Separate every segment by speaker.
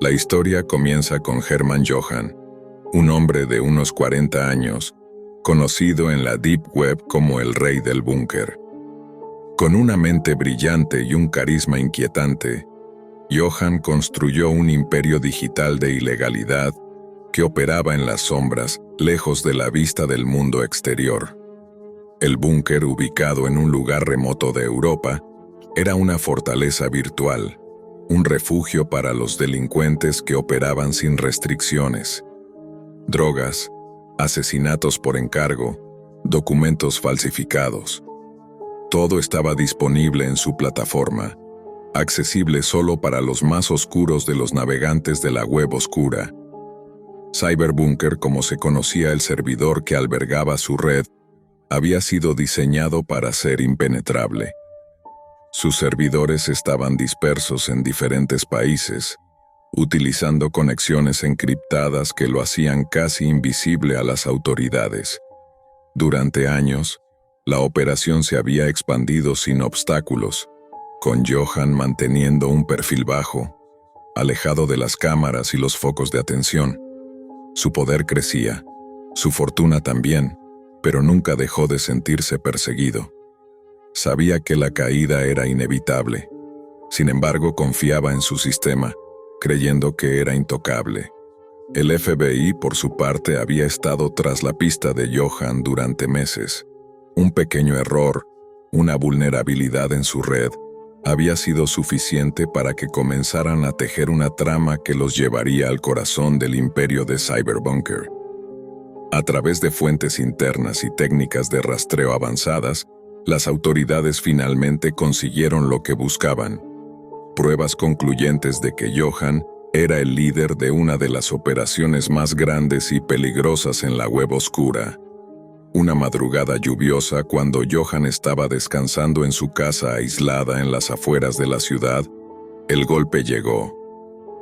Speaker 1: La historia comienza con Hermann Johann, un hombre de unos 40 años, conocido en la Deep Web como el rey del búnker. Con una mente brillante y un carisma inquietante, Johann construyó un imperio digital de ilegalidad que operaba en las sombras, lejos de la vista del mundo exterior. El búnker, ubicado en un lugar remoto de Europa, era una fortaleza virtual, un refugio para los delincuentes que operaban sin restricciones. Drogas, asesinatos por encargo, documentos falsificados. Todo estaba disponible en su plataforma, accesible solo para los más oscuros de los navegantes de la web oscura. Cyberbunker, como se conocía el servidor que albergaba su red, había sido diseñado para ser impenetrable. Sus servidores estaban dispersos en diferentes países, utilizando conexiones encriptadas que lo hacían casi invisible a las autoridades. Durante años, la operación se había expandido sin obstáculos, con Johann manteniendo un perfil bajo, alejado de las cámaras y los focos de atención. Su poder crecía, su fortuna también, pero nunca dejó de sentirse perseguido. Sabía que la caída era inevitable. Sin embargo, confiaba en su sistema, creyendo que era intocable. El FBI, por su parte, había estado tras la pista de Johann durante meses. Un pequeño error, una vulnerabilidad en su red, había sido suficiente para que comenzaran a tejer una trama que los llevaría al corazón del imperio de Cyberbunker. A través de fuentes internas y técnicas de rastreo avanzadas, las autoridades finalmente consiguieron lo que buscaban: pruebas concluyentes de que Johann era el líder de una de las operaciones más grandes y peligrosas en la web oscura. Una madrugada lluviosa, cuando Johann estaba descansando en su casa aislada en las afueras de la ciudad, el golpe llegó.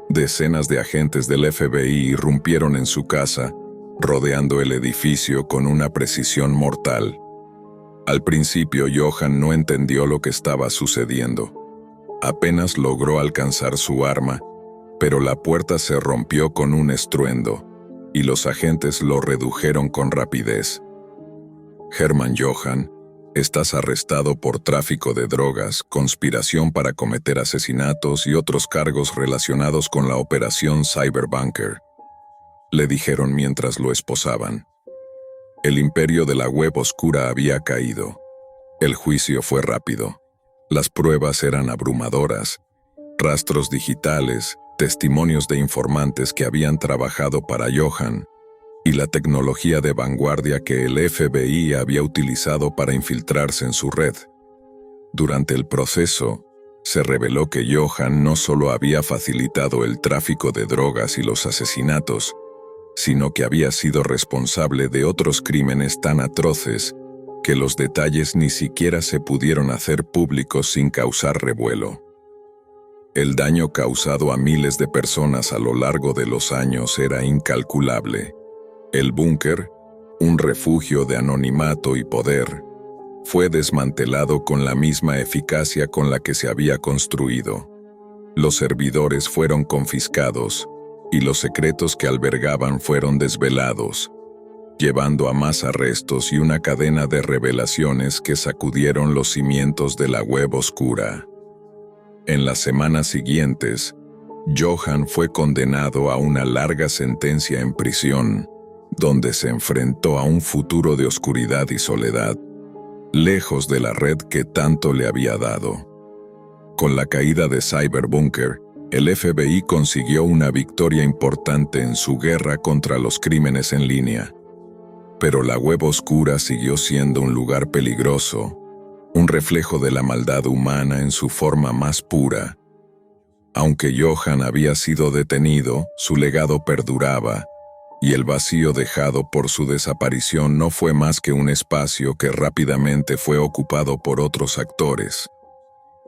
Speaker 1: Decenas de agentes del FBI irrumpieron en su casa, rodeando el edificio con una precisión mortal. Al principio, Johann no entendió lo que estaba sucediendo. Apenas logró alcanzar su arma, pero la puerta se rompió con un estruendo, y los agentes lo redujeron con rapidez. Hermann Johann, estás arrestado por tráfico de drogas, conspiración para cometer asesinatos y otros cargos relacionados con la operación Cyberbunker, le dijeron mientras lo esposaban. El imperio de la web oscura había caído. El juicio fue rápido. Las pruebas eran abrumadoras. Rastros digitales, testimonios de informantes que habían trabajado para Johann, y la tecnología de vanguardia que el FBI había utilizado para infiltrarse en su red. Durante el proceso, se reveló que Johann no solo había facilitado el tráfico de drogas y los asesinatos, sino que había sido responsable de otros crímenes tan atroces que los detalles ni siquiera se pudieron hacer públicos sin causar revuelo. El daño causado a miles de personas a lo largo de los años era incalculable. El búnker, un refugio de anonimato y poder, fue desmantelado con la misma eficacia con la que se había construido. Los servidores fueron confiscados, y los secretos que albergaban fueron desvelados, llevando a más arrestos y una cadena de revelaciones que sacudieron los cimientos de la web oscura. En las semanas siguientes, Johann fue condenado a una larga sentencia en prisión, donde se enfrentó a un futuro de oscuridad y soledad, lejos de la red que tanto le había dado. Con la caída de Cyberbunker, el FBI consiguió una victoria importante en su guerra contra los crímenes en línea. Pero la web oscura siguió siendo un lugar peligroso, un reflejo de la maldad humana en su forma más pura. Aunque Johann había sido detenido, su legado perduraba, y el vacío dejado por su desaparición no fue más que un espacio que rápidamente fue ocupado por otros actores,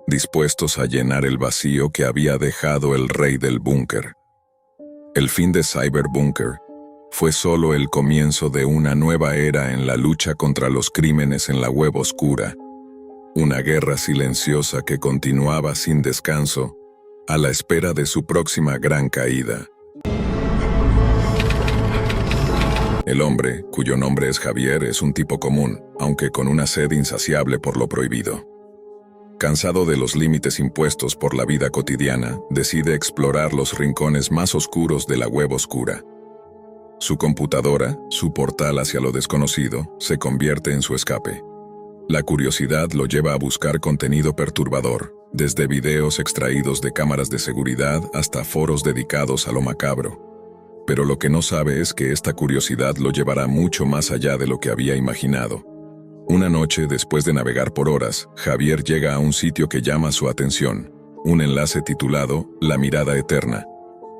Speaker 1: dispuestos a llenar el vacío que había dejado el rey del búnker. El fin de Cyberbunker fue solo el comienzo de una nueva era en la lucha contra los crímenes en la web oscura, una guerra silenciosa que continuaba sin descanso, a la espera de su próxima gran caída. El hombre, cuyo nombre es Javier, es un tipo común, aunque con una sed insaciable por lo prohibido. Cansado de los límites impuestos por la vida cotidiana, decide explorar los rincones más oscuros de la web oscura. Su computadora, su portal hacia lo desconocido, se convierte en su escape. La curiosidad lo lleva a buscar contenido perturbador, desde videos extraídos de cámaras de seguridad hasta foros dedicados a lo macabro. Pero lo que no sabe es que esta curiosidad lo llevará mucho más allá de lo que había imaginado. Una noche, después de navegar por horas, Javier llega a un sitio que llama su atención, un enlace titulado La Mirada Eterna.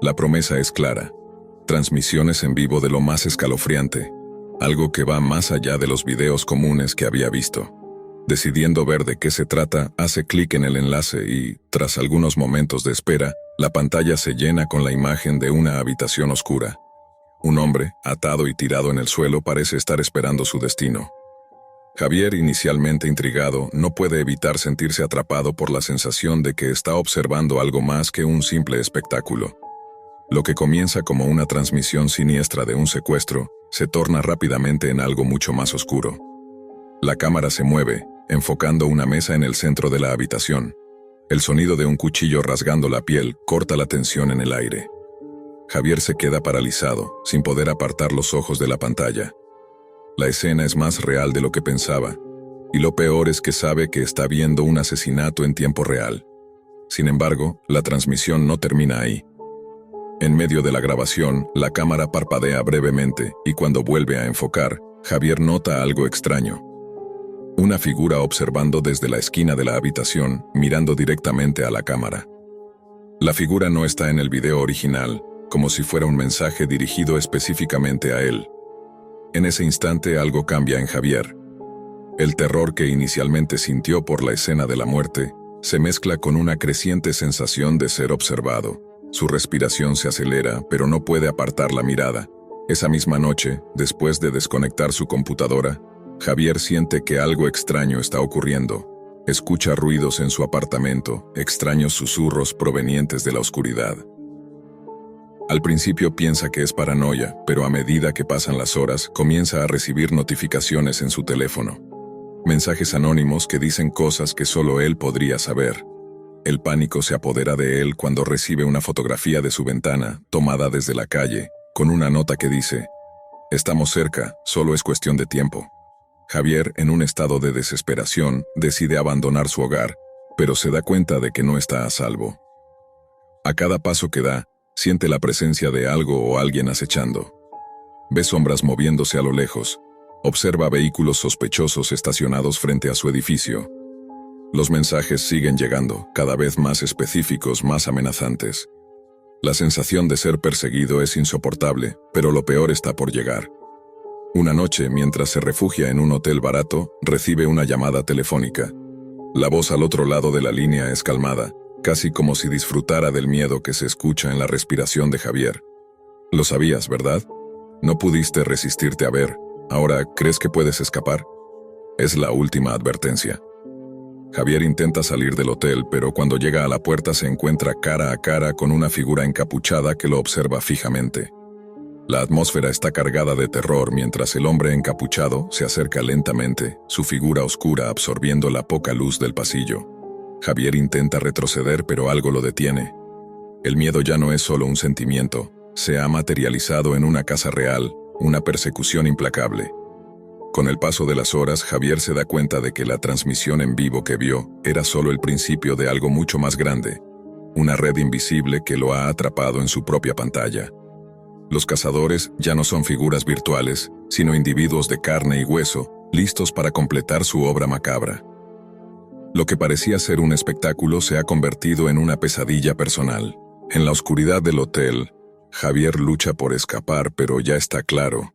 Speaker 1: La promesa es clara: transmisiones en vivo de lo más escalofriante, algo que va más allá de los videos comunes que había visto. Decidiendo ver de qué se trata, hace clic en el enlace y, tras algunos momentos de espera, la pantalla se llena con la imagen de una habitación oscura. Un hombre, atado y tirado en el suelo, parece estar esperando su destino. Javier, inicialmente intrigado, no puede evitar sentirse atrapado por la sensación de que está observando algo más que un simple espectáculo. Lo que comienza como una transmisión siniestra de un secuestro, se torna rápidamente en algo mucho más oscuro. La cámara se mueve, enfocando una mesa en el centro de la habitación. El sonido de un cuchillo rasgando la piel corta la tensión en el aire. Javier se queda paralizado, sin poder apartar los ojos de la pantalla. La escena es más real de lo que pensaba, y lo peor es que sabe que está viendo un asesinato en tiempo real. Sin embargo, la transmisión no termina ahí. En medio de la grabación, la cámara parpadea brevemente, y cuando vuelve a enfocar, Javier nota algo extraño. Una figura observando desde la esquina de la habitación, mirando directamente a la cámara. La figura no está en el video original, como si fuera un mensaje dirigido específicamente a él. En ese instante algo cambia en Javier. El terror que inicialmente sintió por la escena de la muerte se mezcla con una creciente sensación de ser observado. Su respiración se acelera, pero no puede apartar la mirada. Esa misma noche, después de desconectar su computadora, Javier siente que algo extraño está ocurriendo. Escucha ruidos en su apartamento, extraños susurros provenientes de la oscuridad. Al principio piensa que es paranoia, pero a medida que pasan las horas, comienza a recibir notificaciones en su teléfono. Mensajes anónimos que dicen cosas que solo él podría saber. El pánico se apodera de él cuando recibe una fotografía de su ventana, tomada desde la calle, con una nota que dice: «Estamos cerca, solo es cuestión de tiempo». Javier, en un estado de desesperación, decide abandonar su hogar, pero se da cuenta de que no está a salvo. A cada paso que da, siente la presencia de algo o alguien acechando. Ve sombras moviéndose a lo lejos. Observa vehículos sospechosos estacionados frente a su edificio. Los mensajes siguen llegando, cada vez más específicos, más amenazantes. La sensación de ser perseguido es insoportable, pero lo peor está por llegar. Una noche, mientras se refugia en un hotel barato, recibe una llamada telefónica. La voz al otro lado de la línea es calmada, casi como si disfrutara del miedo que se escucha en la respiración de Javier. Lo sabías, ¿verdad? No pudiste resistirte a ver. Ahora, ¿crees que puedes escapar? Es la última advertencia. Javier intenta salir del hotel, pero cuando llega a la puerta se encuentra cara a cara con una figura encapuchada que lo observa fijamente. La atmósfera está cargada de terror mientras el hombre encapuchado se acerca lentamente, su figura oscura absorbiendo la poca luz del pasillo. Javier intenta retroceder, pero algo lo detiene. El miedo ya no es solo un sentimiento, se ha materializado en una casa real, una persecución implacable. Con el paso de las horas, Javier se da cuenta de que la transmisión en vivo que vio era solo el principio de algo mucho más grande, una red invisible que lo ha atrapado en su propia pantalla. Los cazadores ya no son figuras virtuales, sino individuos de carne y hueso, listos para completar su obra macabra. Lo que parecía ser un espectáculo se ha convertido en una pesadilla personal. En la oscuridad del hotel, Javier lucha por escapar, pero ya está claro.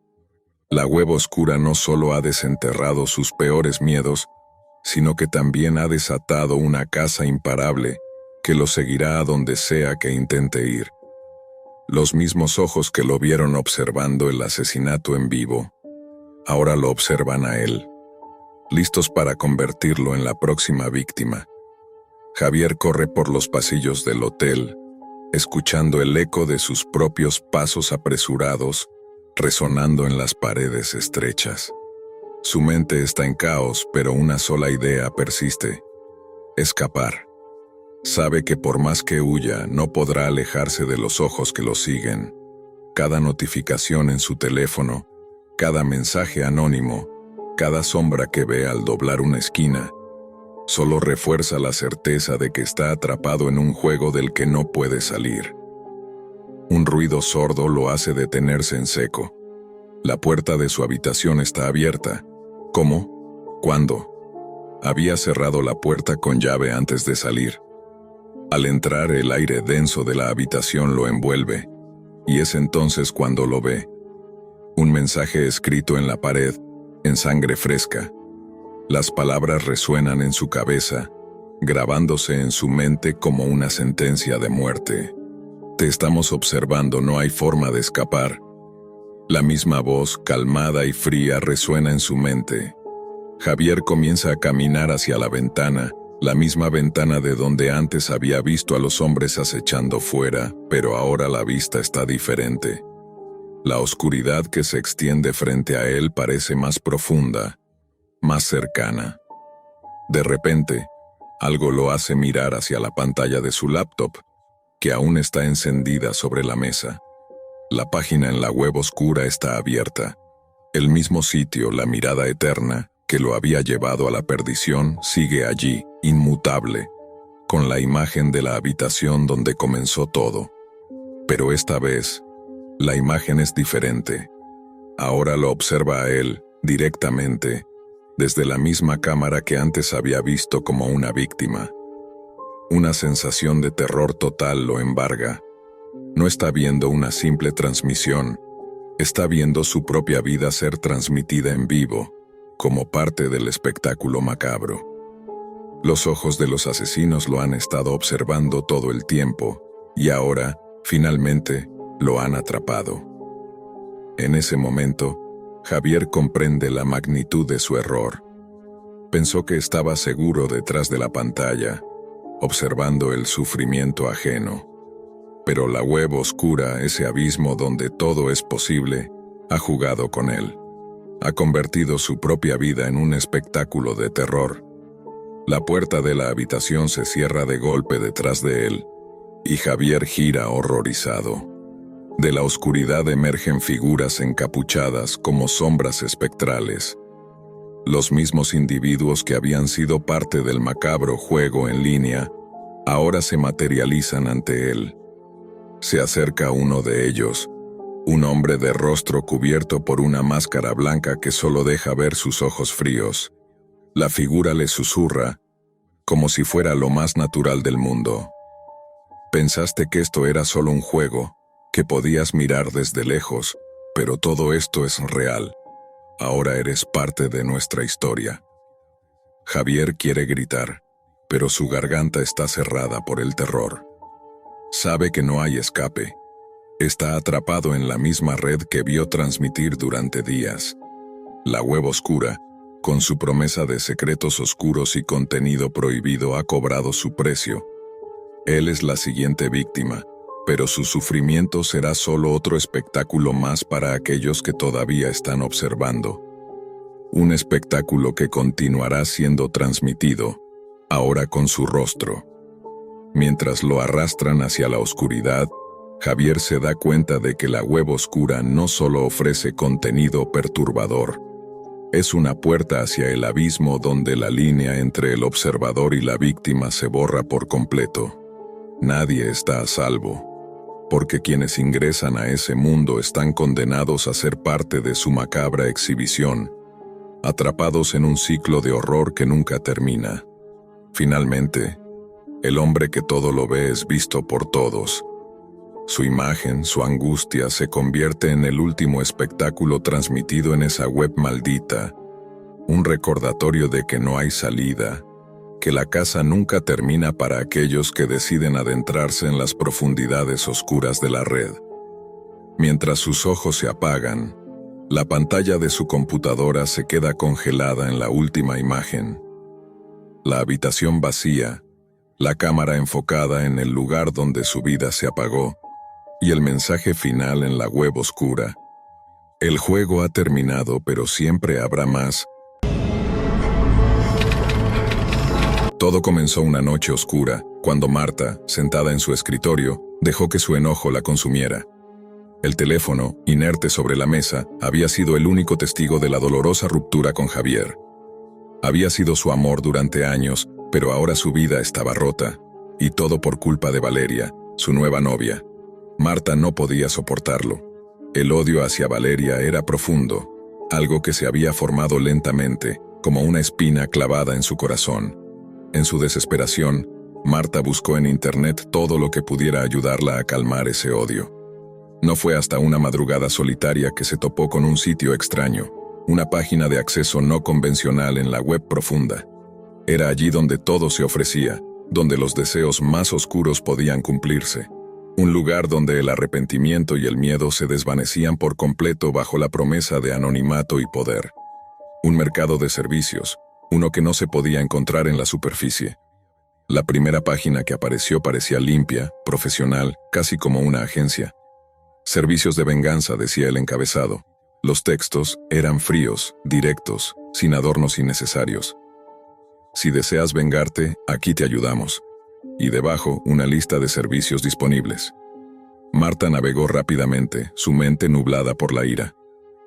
Speaker 1: La web oscura no solo ha desenterrado sus peores miedos, sino que también ha desatado una caza imparable que lo seguirá a donde sea que intente ir. Los mismos ojos que lo vieron observando el asesinato en vivo, ahora lo observan a él, listos para convertirlo en la próxima víctima. Javier corre por los pasillos del hotel, escuchando el eco de sus propios pasos apresurados, resonando en las paredes estrechas. Su mente está en caos, pero una sola idea persiste: escapar. Sabe que por más que huya, no podrá alejarse de los ojos que lo siguen. Cada notificación en su teléfono, cada mensaje anónimo, cada sombra que ve al doblar una esquina, solo refuerza la certeza de que está atrapado en un juego del que no puede salir. Un ruido sordo lo hace detenerse en seco. La puerta de su habitación está abierta. ¿Cómo? ¿Cuándo? Había cerrado la puerta con llave antes de salir. Al entrar, el aire denso de la habitación lo envuelve, y es entonces cuando lo ve. Un mensaje escrito en la pared, en sangre fresca. Las palabras resuenan en su cabeza, grabándose en su mente como una sentencia de muerte. Te estamos observando, no hay forma de escapar. La misma voz, calmada y fría, resuena en su mente. Javier comienza a caminar hacia la ventana, la misma ventana de donde antes había visto a los hombres acechando fuera, pero ahora la vista está diferente. La oscuridad que se extiende frente a él parece más profunda, más cercana. De repente, algo lo hace mirar hacia la pantalla de su laptop, que aún está encendida sobre la mesa. La página en la web oscura está abierta. El mismo sitio, la mirada eterna, que lo había llevado a la perdición, sigue allí, inmutable, con la imagen de la habitación donde comenzó todo. Pero esta vez, la imagen es diferente. Ahora lo observa a él, directamente, desde la misma cámara que antes había visto como una víctima. Una sensación de terror total lo embarga. No está viendo una simple transmisión, está viendo su propia vida ser transmitida en vivo, como parte del espectáculo macabro. Los ojos de los asesinos lo han estado observando todo el tiempo, y ahora, finalmente, lo han atrapado. En ese momento, Javier comprende la magnitud de su error. Pensó que estaba seguro detrás de la pantalla, observando el sufrimiento ajeno. Pero la web oscura, ese abismo donde todo es posible, ha jugado con él. Ha convertido su propia vida en un espectáculo de terror. La puerta de la habitación se cierra de golpe detrás de él, y Javier gira horrorizado. De la oscuridad emergen figuras encapuchadas como sombras espectrales. Los mismos individuos que habían sido parte del macabro juego en línea, ahora se materializan ante él. Se acerca uno de ellos, un hombre de rostro cubierto por una máscara blanca que solo deja ver sus ojos fríos. La figura le susurra, como si fuera lo más natural del mundo. Pensaste que esto era solo un juego, que podías mirar desde lejos, pero todo esto es real. Ahora eres parte de nuestra historia. Javier quiere gritar, pero su garganta está cerrada por el terror. Sabe que no hay escape. Está atrapado en la misma red que vio transmitir durante días. La web oscura, con su promesa de secretos oscuros y contenido prohibido, ha cobrado su precio. Él es la siguiente víctima, pero su sufrimiento será solo otro espectáculo más para aquellos que todavía están observando. Un espectáculo que continuará siendo transmitido, ahora con su rostro. Mientras lo arrastran hacia la oscuridad, Javier se da cuenta de que la web oscura no solo ofrece contenido perturbador, es una puerta hacia el abismo donde la línea entre el observador y la víctima se borra por completo. Nadie está a salvo, porque quienes ingresan a ese mundo están condenados a ser parte de su macabra exhibición, atrapados en un ciclo de horror que nunca termina. Finalmente, el hombre que todo lo ve es visto por todos. Su imagen, su angustia, se convierte en el último espectáculo transmitido en esa web maldita, un recordatorio de que no hay salida, que la casa nunca termina para aquellos que deciden adentrarse en las profundidades oscuras de la red. Mientras sus ojos se apagan, la pantalla de su computadora se queda congelada en la última imagen. La habitación vacía, la cámara enfocada en el lugar donde su vida se apagó, y el mensaje final en la web oscura. El juego ha terminado, pero siempre habrá más. Todo comenzó una noche oscura, cuando Marta, sentada en su escritorio, dejó que su enojo la consumiera. El teléfono, inerte sobre la mesa, había sido el único testigo de la dolorosa ruptura con Javier. Había sido su amor durante años, pero ahora su vida estaba rota, y todo por culpa de Valeria, su nueva novia. Marta no podía soportarlo. El odio hacia Valeria era profundo, algo que se había formado lentamente, como una espina clavada en su corazón. En su desesperación, Marta buscó en internet todo lo que pudiera ayudarla a calmar ese odio. No fue hasta una madrugada solitaria que se topó con un sitio extraño, una página de acceso no convencional en la web profunda. Era allí donde todo se ofrecía, donde los deseos más oscuros podían cumplirse. Un lugar donde el arrepentimiento y el miedo se desvanecían por completo bajo la promesa de anonimato y poder. Un mercado de servicios, uno que no se podía encontrar en la superficie. La primera página que apareció parecía limpia, profesional, casi como una agencia. Servicios de venganza, decía el encabezado. Los textos eran fríos, directos, sin adornos innecesarios. Si deseas vengarte, aquí te ayudamos. Y debajo, una lista de servicios disponibles. Marta navegó rápidamente, su mente nublada por la ira.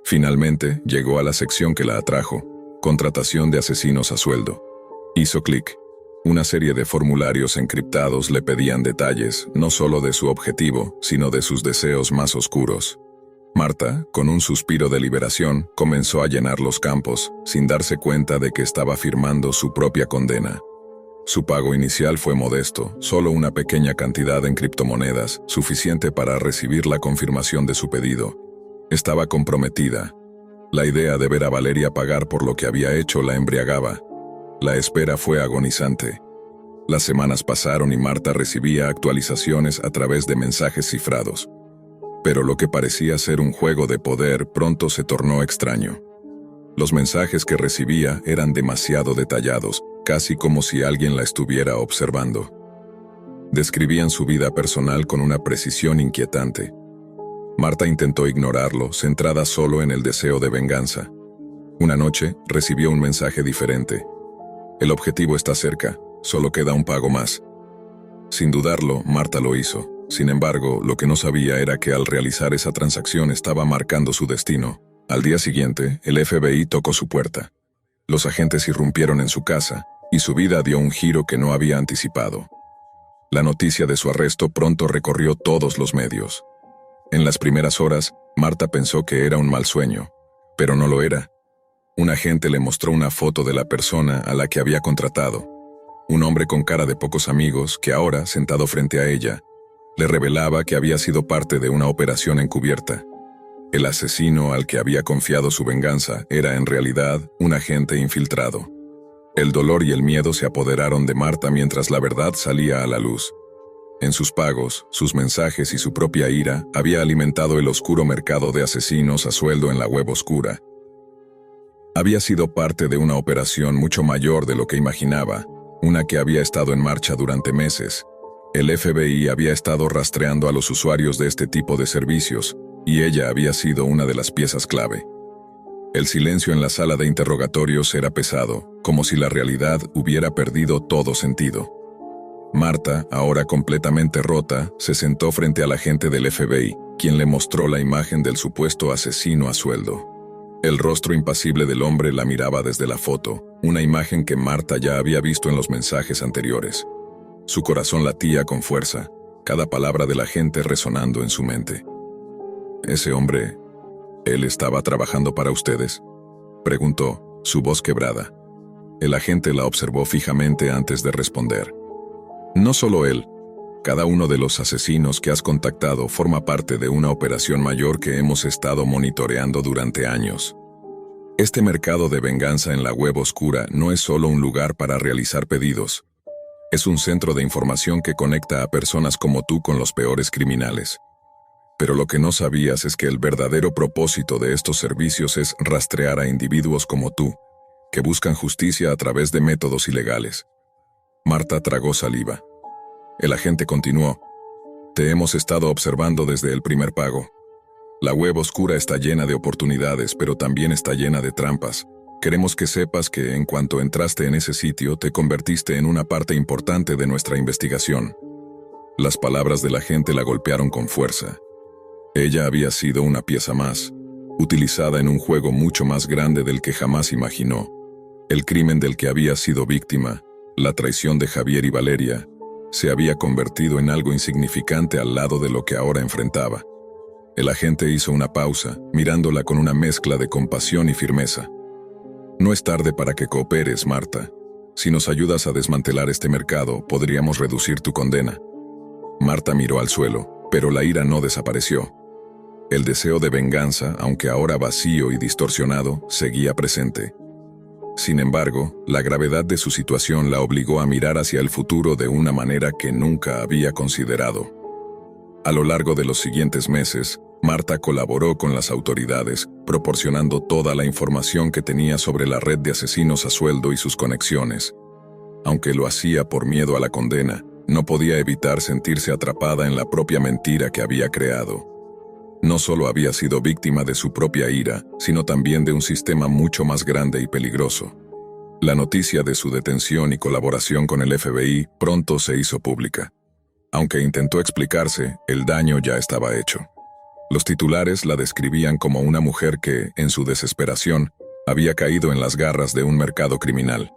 Speaker 1: Finalmente, llegó a la sección que la atrajo: contratación de asesinos a sueldo. Hizo clic. Una serie de formularios encriptados le pedían detalles, no solo de su objetivo, sino de sus deseos más oscuros. Marta, con un suspiro de liberación, comenzó a llenar los campos, sin darse cuenta de que estaba firmando su propia condena. Su pago inicial fue modesto, solo una pequeña cantidad en criptomonedas, suficiente para recibir la confirmación de su pedido. Estaba comprometida. La idea de ver a Valeria pagar por lo que había hecho la embriagaba. La espera fue agonizante. Las semanas pasaron y Marta recibía actualizaciones a través de mensajes cifrados. Pero lo que parecía ser un juego de poder pronto se tornó extraño. Los mensajes que recibía eran demasiado detallados, casi como si alguien la estuviera observando. Describían su vida personal con una precisión inquietante. Marta intentó ignorarlo, centrada solo en el deseo de venganza. Una noche, recibió un mensaje diferente. El objetivo está cerca, solo queda un pago más. Sin dudarlo, Marta lo hizo. Sin embargo, lo que no sabía era que al realizar esa transacción estaba marcando su destino. Al día siguiente, el FBI tocó su puerta. Los agentes irrumpieron en su casa, y su vida dio un giro que no había anticipado. La noticia de su arresto pronto recorrió todos los medios. En las primeras horas, Marta pensó que era un mal sueño, pero no lo era. Un agente le mostró una foto de la persona a la que había contratado. Un hombre con cara de pocos amigos que ahora, sentado frente a ella, le revelaba que había sido parte de una operación encubierta. El asesino al que había confiado su venganza era en realidad un agente infiltrado. El dolor y el miedo se apoderaron de Marta mientras la verdad salía a la luz. En sus pagos, sus mensajes y su propia ira había alimentado el oscuro mercado de asesinos a sueldo en la web oscura. Había sido parte de una operación mucho mayor de lo que imaginaba, una que había estado en marcha durante meses. El FBI había estado rastreando a los usuarios de este tipo de servicios, y ella había sido una de las piezas clave. El silencio en la sala de interrogatorios era pesado, como si la realidad hubiera perdido todo sentido. Marta, ahora completamente rota, se sentó frente al agente del FBI, quien le mostró la imagen del supuesto asesino a sueldo. El rostro impasible del hombre la miraba desde la foto, una imagen que Marta ya había visto en los mensajes anteriores. Su corazón latía con fuerza, cada palabra del agente resonando en su mente. «¿Ese hombre, él estaba trabajando para ustedes?», preguntó, su voz quebrada. El agente la observó fijamente antes de responder. «No solo él. Cada uno de los asesinos que has contactado forma parte de una operación mayor que hemos estado monitoreando durante años. Este mercado de venganza en la web oscura no es solo un lugar para realizar pedidos. Es un centro de información que conecta a personas como tú con los peores criminales. Pero lo que no sabías es que el verdadero propósito de estos servicios es rastrear a individuos como tú, que buscan justicia a través de métodos ilegales». Marta tragó saliva. El agente continuó. Te hemos estado observando desde el primer pago. La web oscura está llena de oportunidades, pero también está llena de trampas. Queremos que sepas que en cuanto entraste en ese sitio, te convertiste en una parte importante de nuestra investigación. Las palabras del agente la golpearon con fuerza. Ella había sido una pieza más, utilizada en un juego mucho más grande del que jamás imaginó. El crimen del que había sido víctima, la traición de Javier y Valeria, se había convertido en algo insignificante al lado de lo que ahora enfrentaba. El agente hizo una pausa, mirándola con una mezcla de compasión y firmeza. No es tarde para que cooperes, Marta. Si nos ayudas a desmantelar este mercado, podríamos reducir tu condena. Marta miró al suelo, pero la ira no desapareció. El deseo de venganza, aunque ahora vacío y distorsionado, seguía presente. Sin embargo, la gravedad de su situación la obligó a mirar hacia el futuro de una manera que nunca había considerado. A lo largo de los siguientes meses, Marta colaboró con las autoridades, proporcionando toda la información que tenía sobre la red de asesinos a sueldo y sus conexiones. Aunque lo hacía por miedo a la condena, no podía evitar sentirse atrapada en la propia mentira que había creado. No solo había sido víctima de su propia ira, sino también de un sistema mucho más grande y peligroso. La noticia de su detención y colaboración con el FBI pronto se hizo pública. Aunque intentó explicarse, el daño ya estaba hecho. Los titulares la describían como una mujer que, en su desesperación, había caído en las garras de un mercado criminal.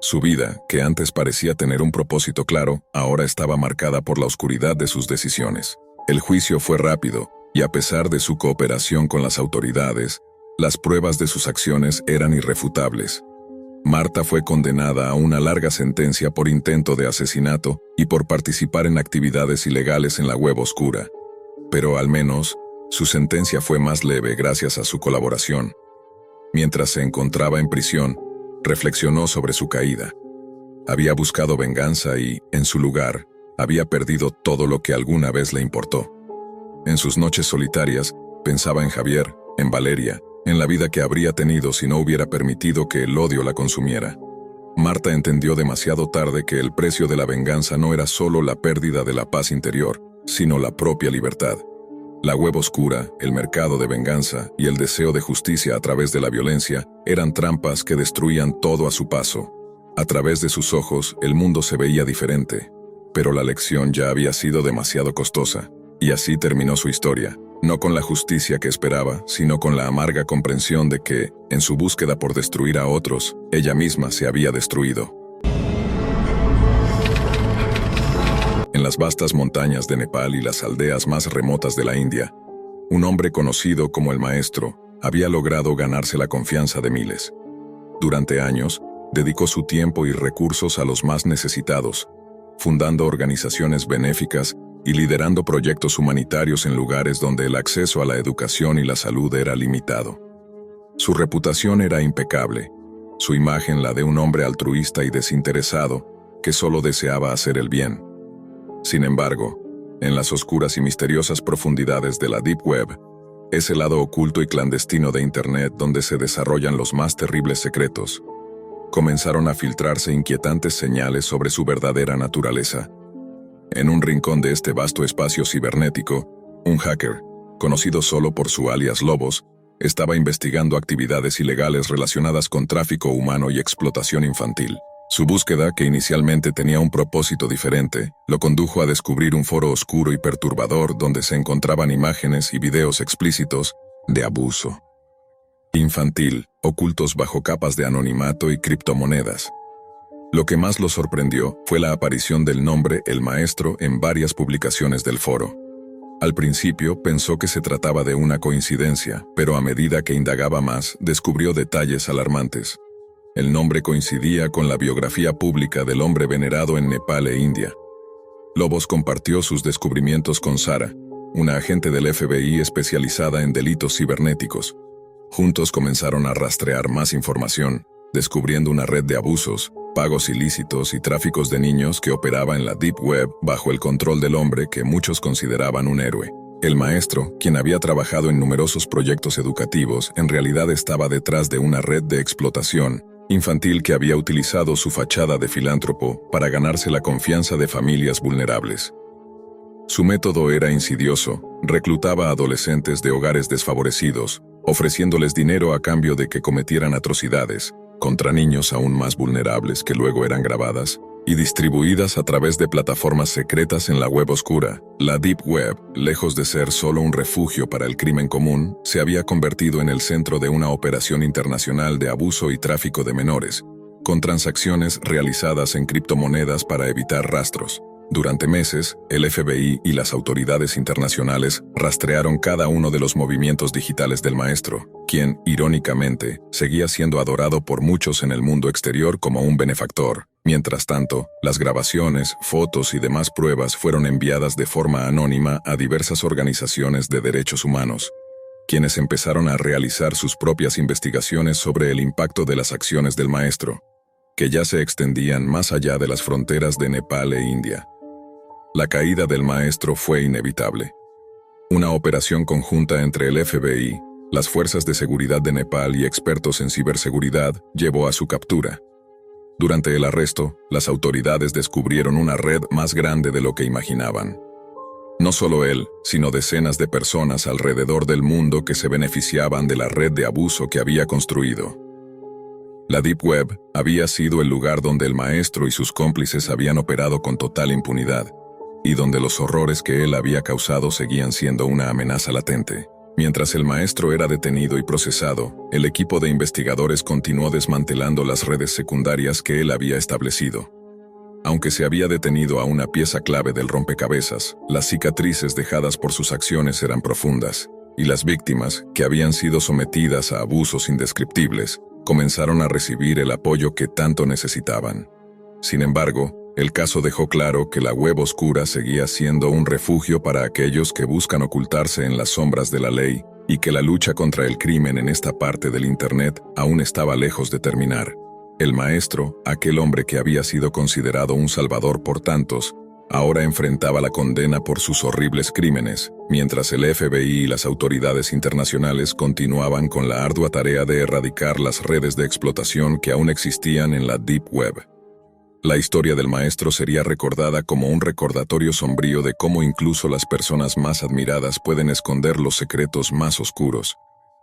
Speaker 1: Su vida, que antes parecía tener un propósito claro, ahora estaba marcada por la oscuridad de sus decisiones. El juicio fue rápido, y a pesar de su cooperación con las autoridades, las pruebas de sus acciones eran irrefutables. Marta fue condenada a una larga sentencia por intento de asesinato y por participar en actividades ilegales en la web oscura. Pero al menos, su sentencia fue más leve gracias a su colaboración. Mientras se encontraba en prisión, reflexionó sobre su caída. Había buscado venganza y, en su lugar, había perdido todo lo que alguna vez le importó. En sus noches solitarias, pensaba en Javier, en Valeria, en la vida que habría tenido si no hubiera permitido que el odio la consumiera. Marta entendió demasiado tarde que el precio de la venganza no era solo la pérdida de la paz interior, sino la propia libertad. La web oscura, el mercado de venganza y el deseo de justicia a través de la violencia eran trampas que destruían todo a su paso. A través de sus ojos, el mundo se veía diferente, pero la lección ya había sido demasiado costosa. Y así terminó su historia, no con la justicia que esperaba, sino con la amarga comprensión de que, en su búsqueda por destruir a otros, ella misma se había destruido. En las vastas montañas de Nepal y las aldeas más remotas de la India, un hombre conocido como el Maestro había logrado ganarse la confianza de miles. Durante años, dedicó su tiempo y recursos a los más necesitados, fundando organizaciones benéficas y liderando proyectos humanitarios en lugares donde el acceso a la educación y la salud era limitado. Su reputación era impecable, su imagen la de un hombre altruista y desinteresado que solo deseaba hacer el bien. Sin embargo, en las oscuras y misteriosas profundidades de la Deep Web, ese lado oculto y clandestino de Internet donde se desarrollan los más terribles secretos, comenzaron a filtrarse inquietantes señales sobre su verdadera naturaleza. En un rincón de este vasto espacio cibernético, un hacker, conocido solo por su alias Lobos, estaba investigando actividades ilegales relacionadas con tráfico humano y explotación infantil. Su búsqueda, que inicialmente tenía un propósito diferente, lo condujo a descubrir un foro oscuro y perturbador donde se encontraban imágenes y videos explícitos de abuso infantil, ocultos bajo capas de anonimato y criptomonedas. Lo que más lo sorprendió fue la aparición del nombre El Maestro en varias publicaciones del foro. Al principio pensó que se trataba de una coincidencia, pero a medida que indagaba más, descubrió detalles alarmantes. El nombre coincidía con la biografía pública del hombre venerado en Nepal e India. Lobos compartió sus descubrimientos con Sara, una agente del FBI especializada en delitos cibernéticos. Juntos comenzaron a rastrear más información, descubriendo una red de abusos, pagos ilícitos y tráficos de niños que operaba en la Deep Web bajo el control del hombre que muchos consideraban un héroe. El Maestro, quien había trabajado en numerosos proyectos educativos, en realidad estaba detrás de una red de explotación infantil que había utilizado su fachada de filántropo para ganarse la confianza de familias vulnerables. Su método era insidioso, reclutaba a adolescentes de hogares desfavorecidos, ofreciéndoles dinero a cambio de que cometieran atrocidades contra niños aún más vulnerables que luego eran grabadas y distribuidas a través de plataformas secretas en la web oscura. La Deep Web, lejos de ser solo un refugio para el crimen común, se había convertido en el centro de una operación internacional de abuso y tráfico de menores, con transacciones realizadas en criptomonedas para evitar rastros. Durante meses, el FBI y las autoridades internacionales rastrearon cada uno de los movimientos digitales del maestro, quien, irónicamente, seguía siendo adorado por muchos en el mundo exterior como un benefactor. Mientras tanto, las grabaciones, fotos y demás pruebas fueron enviadas de forma anónima a diversas organizaciones de derechos humanos, quienes empezaron a realizar sus propias investigaciones sobre el impacto de las acciones del maestro, que ya se extendían más allá de las fronteras de Nepal e India. La caída del maestro fue inevitable. Una operación conjunta entre el FBI, las fuerzas de seguridad de Nepal y expertos en ciberseguridad llevó a su captura. Durante el arresto, las autoridades descubrieron una red más grande de lo que imaginaban. No solo él, sino decenas de personas alrededor del mundo que se beneficiaban de la red de abuso que había construido. La Deep Web había sido el lugar donde el maestro y sus cómplices habían operado con total impunidad, y donde los horrores que él había causado seguían siendo una amenaza latente. Mientras el maestro era detenido y procesado, el equipo de investigadores continuó desmantelando las redes secundarias que él había establecido. Aunque se había detenido a una pieza clave del rompecabezas, las cicatrices dejadas por sus acciones eran profundas, y las víctimas, que habían sido sometidas a abusos indescriptibles, comenzaron a recibir el apoyo que tanto necesitaban. Sin embargo, el caso dejó claro que la web oscura seguía siendo un refugio para aquellos que buscan ocultarse en las sombras de la ley y que la lucha contra el crimen en esta parte del Internet aún estaba lejos de terminar. El maestro, aquel hombre que había sido considerado un salvador por tantos, ahora enfrentaba la condena por sus horribles crímenes, mientras el FBI y las autoridades internacionales continuaban con la ardua tarea de erradicar las redes de explotación que aún existían en la Deep Web. La historia del maestro sería recordada como un recordatorio sombrío de cómo incluso las personas más admiradas pueden esconder los secretos más oscuros,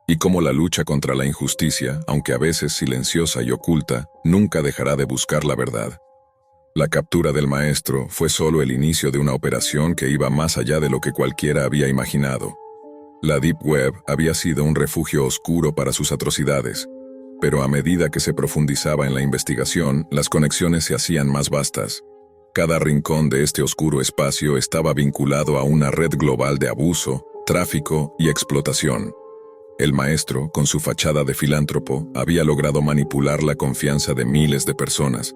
Speaker 1: y cómo la lucha contra la injusticia, aunque a veces silenciosa y oculta, nunca dejará de buscar la verdad. La captura del maestro fue solo el inicio de una operación que iba más allá de lo que cualquiera había imaginado. La Deep Web había sido un refugio oscuro para sus atrocidades, pero a medida que se profundizaba en la investigación, las conexiones se hacían más vastas. Cada rincón de este oscuro espacio estaba vinculado a una red global de abuso, tráfico y explotación. El maestro, con su fachada de filántropo, había logrado manipular la confianza de miles de personas.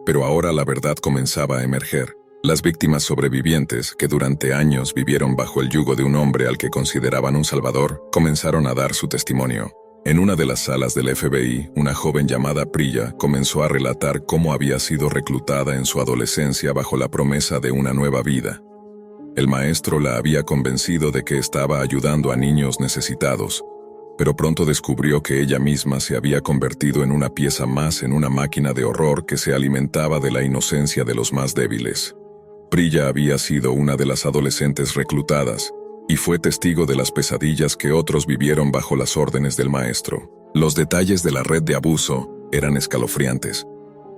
Speaker 1: Pero ahora la verdad comenzaba a emerger. Las víctimas sobrevivientes, que durante años vivieron bajo el yugo de un hombre al que consideraban un salvador, comenzaron a dar su testimonio. En una de las salas del FBI, una joven llamada Priya comenzó a relatar cómo había sido reclutada en su adolescencia bajo la promesa de una nueva vida. El maestro la había convencido de que estaba ayudando a niños necesitados, pero pronto descubrió que ella misma se había convertido en una pieza más en una máquina de horror que se alimentaba de la inocencia de los más débiles. Priya había sido una de las adolescentes reclutadas, y fue testigo de las pesadillas que otros vivieron bajo las órdenes del maestro. Los detalles de la red de abuso eran escalofriantes.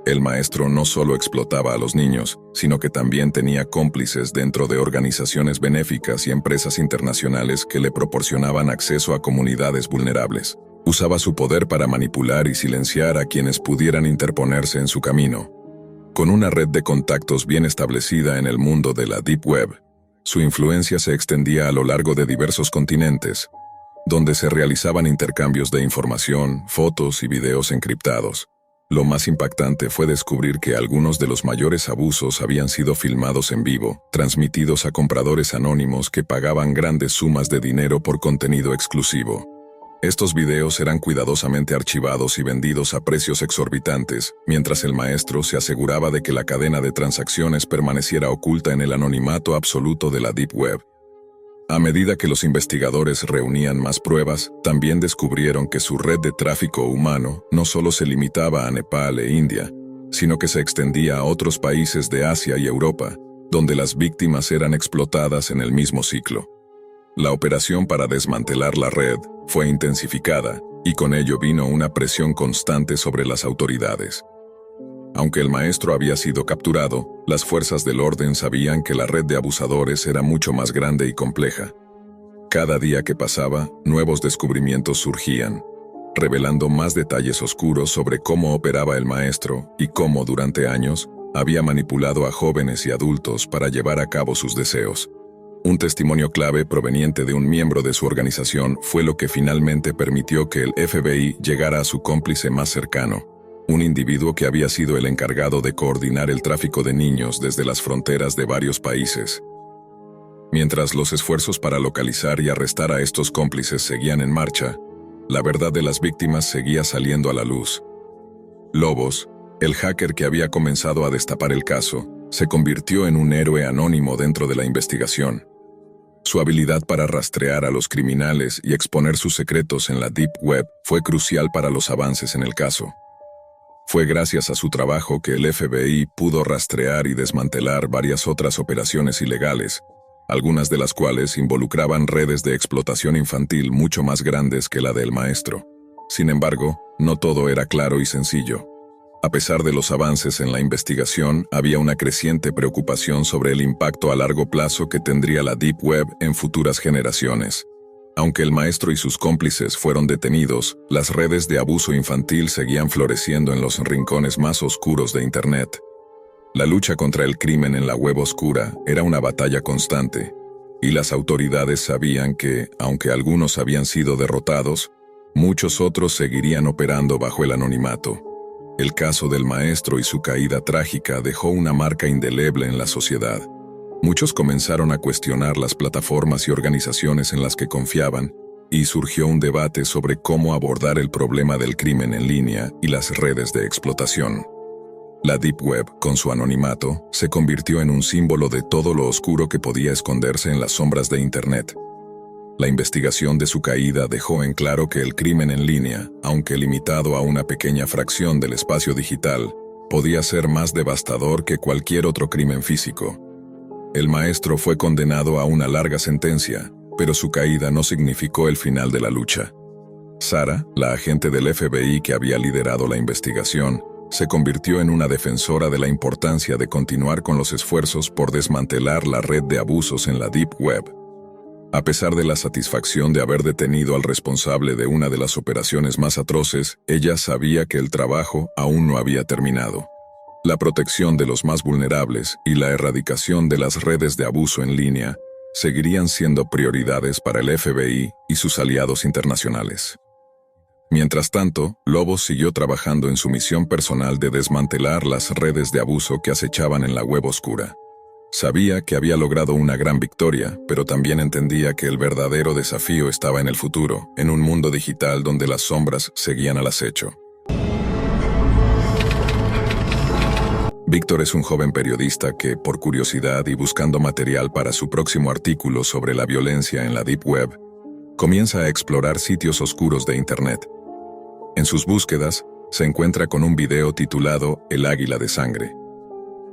Speaker 1: El maestro no solo explotaba a los niños, sino que también tenía cómplices dentro de organizaciones benéficas y empresas internacionales que le proporcionaban acceso a comunidades vulnerables. Usaba su poder para manipular y silenciar a quienes pudieran interponerse en su camino. Con una red de contactos bien establecida en el mundo de la Deep Web, su influencia se extendía a lo largo de diversos continentes, donde se realizaban intercambios de información, fotos y videos encriptados. Lo más impactante fue descubrir que algunos de los mayores abusos habían sido filmados en vivo, transmitidos a compradores anónimos que pagaban grandes sumas de dinero por contenido exclusivo. Estos videos eran cuidadosamente archivados y vendidos a precios exorbitantes, mientras el maestro se aseguraba de que la cadena de transacciones permaneciera oculta en el anonimato absoluto de la Deep Web. A medida que los investigadores reunían más pruebas, también descubrieron que su red de tráfico humano no solo se limitaba a Nepal e India, sino que se extendía a otros países de Asia y Europa, donde las víctimas eran explotadas en el mismo ciclo. La operación para desmantelar la red fue intensificada, y con ello vino una presión constante sobre las autoridades. Aunque el maestro había sido capturado, las fuerzas del orden sabían que la red de abusadores era mucho más grande y compleja. Cada día que pasaba, nuevos descubrimientos surgían, revelando más detalles oscuros sobre cómo operaba el maestro y cómo, durante años, había manipulado a jóvenes y adultos para llevar a cabo sus deseos. Un testimonio clave proveniente de un miembro de su organización fue lo que finalmente permitió que el FBI llegara a su cómplice más cercano, un individuo que había sido el encargado de coordinar el tráfico de niños desde las fronteras de varios países. Mientras los esfuerzos para localizar y arrestar a estos cómplices seguían en marcha, la verdad de las víctimas seguía saliendo a la luz. Lobos, el hacker que había comenzado a destapar el caso, se convirtió en un héroe anónimo dentro de la investigación. Su habilidad para rastrear a los criminales y exponer sus secretos en la Deep Web fue crucial para los avances en el caso. Fue gracias a su trabajo que el FBI pudo rastrear y desmantelar varias otras operaciones ilegales, algunas de las cuales involucraban redes de explotación infantil mucho más grandes que la del maestro. Sin embargo, no todo era claro y sencillo. A pesar de los avances en la investigación, había una creciente preocupación sobre el impacto a largo plazo que tendría la Deep Web en futuras generaciones. Aunque el maestro y sus cómplices fueron detenidos, las redes de abuso infantil seguían floreciendo en los rincones más oscuros de Internet. La lucha contra el crimen en la web oscura era una batalla constante, y las autoridades sabían que, aunque algunos habían sido derrotados, muchos otros seguirían operando bajo el anonimato. El caso del maestro y su caída trágica dejó una marca indeleble en la sociedad. Muchos comenzaron a cuestionar las plataformas y organizaciones en las que confiaban, y surgió un debate sobre cómo abordar el problema del crimen en línea y las redes de explotación. La Deep Web, con su anonimato, se convirtió en un símbolo de todo lo oscuro que podía esconderse en las sombras de Internet. La investigación de su caída dejó en claro que el crimen en línea, aunque limitado a una pequeña fracción del espacio digital, podía ser más devastador que cualquier otro crimen físico. El maestro fue condenado a una larga sentencia, pero su caída no significó el final de la lucha. Sarah, la agente del FBI que había liderado la investigación, se convirtió en una defensora de la importancia de continuar con los esfuerzos por desmantelar la red de abusos en la Deep Web. A pesar de la satisfacción de haber detenido al responsable de una de las operaciones más atroces, ella sabía que el trabajo aún no había terminado. La protección de los más vulnerables y la erradicación de las redes de abuso en línea seguirían siendo prioridades para el FBI y sus aliados internacionales. Mientras tanto, Lobos siguió trabajando en su misión personal de desmantelar las redes de abuso que acechaban en la web oscura. Sabía que había logrado una gran victoria, pero también entendía que el verdadero desafío estaba en el futuro, en un mundo digital donde las sombras seguían al acecho. Víctor es un joven periodista que, por curiosidad y buscando material para su próximo artículo sobre la violencia en la Deep Web, comienza a explorar sitios oscuros de Internet. En sus búsquedas, se encuentra con un video titulado El Águila de Sangre.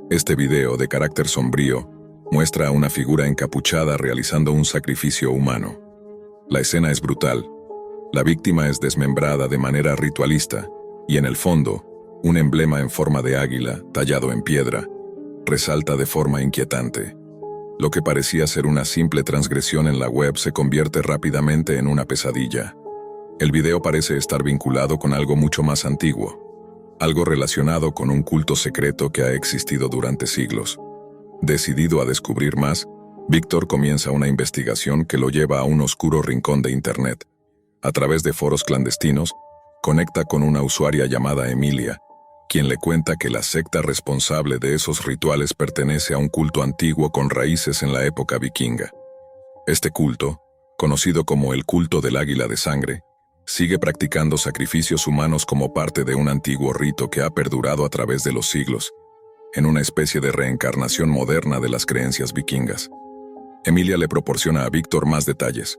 Speaker 1: Este video, de carácter sombrío, muestra a una figura encapuchada realizando un sacrificio humano. La escena es brutal. La víctima es desmembrada de manera ritualista, y en el fondo, un emblema en forma de águila, tallado en piedra, resalta de forma inquietante. Lo que parecía ser una simple transgresión en la web se convierte rápidamente en una pesadilla. El video parece estar vinculado con algo mucho más antiguo, algo relacionado con un culto secreto que ha existido durante siglos. Decidido a descubrir más, Víctor comienza una investigación que lo lleva a un oscuro rincón de Internet. A través de foros clandestinos, conecta con una usuaria llamada Emilia, quien le cuenta que la secta responsable de esos rituales pertenece a un culto antiguo con raíces en la época vikinga. Este culto, conocido como el culto del Águila de Sangre, sigue practicando sacrificios humanos como parte de un antiguo rito que ha perdurado a través de los siglos, en una especie de reencarnación moderna de las creencias vikingas. Emilia le proporciona a Víctor más detalles.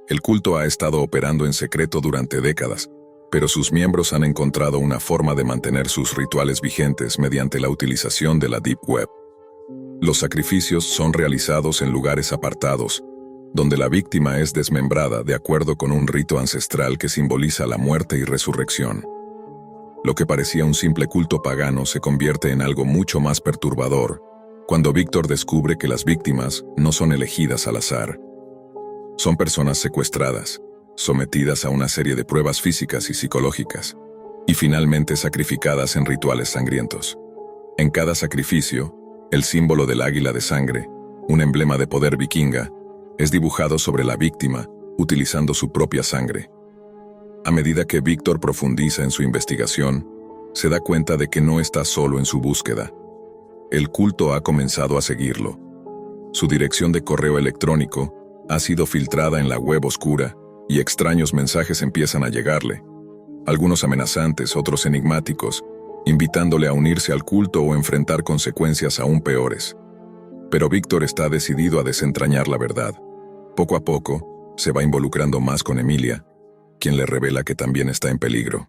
Speaker 1: El culto ha estado operando en secreto durante décadas, pero sus miembros han encontrado una forma de mantener sus rituales vigentes mediante la utilización de la Deep Web. Los sacrificios son realizados en lugares apartados, donde la víctima es desmembrada de acuerdo con un rito ancestral que simboliza la muerte y resurrección. Lo que parecía un simple culto pagano se convierte en algo mucho más perturbador cuando Víctor descubre que las víctimas no son elegidas al azar. Son personas secuestradas, sometidas a una serie de pruebas físicas y psicológicas, y finalmente sacrificadas en rituales sangrientos. En cada sacrificio, el símbolo del águila de sangre, un emblema de poder vikinga, es dibujado sobre la víctima utilizando su propia sangre. A medida que Víctor profundiza en su investigación, se da cuenta de que no está solo en su búsqueda. El culto ha comenzado a seguirlo. Su dirección de correo electrónico ha sido filtrada en la web oscura y extraños mensajes empiezan a llegarle, algunos amenazantes, otros enigmáticos, invitándole a unirse al culto o enfrentar consecuencias aún peores. Pero Víctor está decidido a desentrañar la verdad. Poco a poco, se va involucrando más con Emilia, quien le revela que también está en peligro.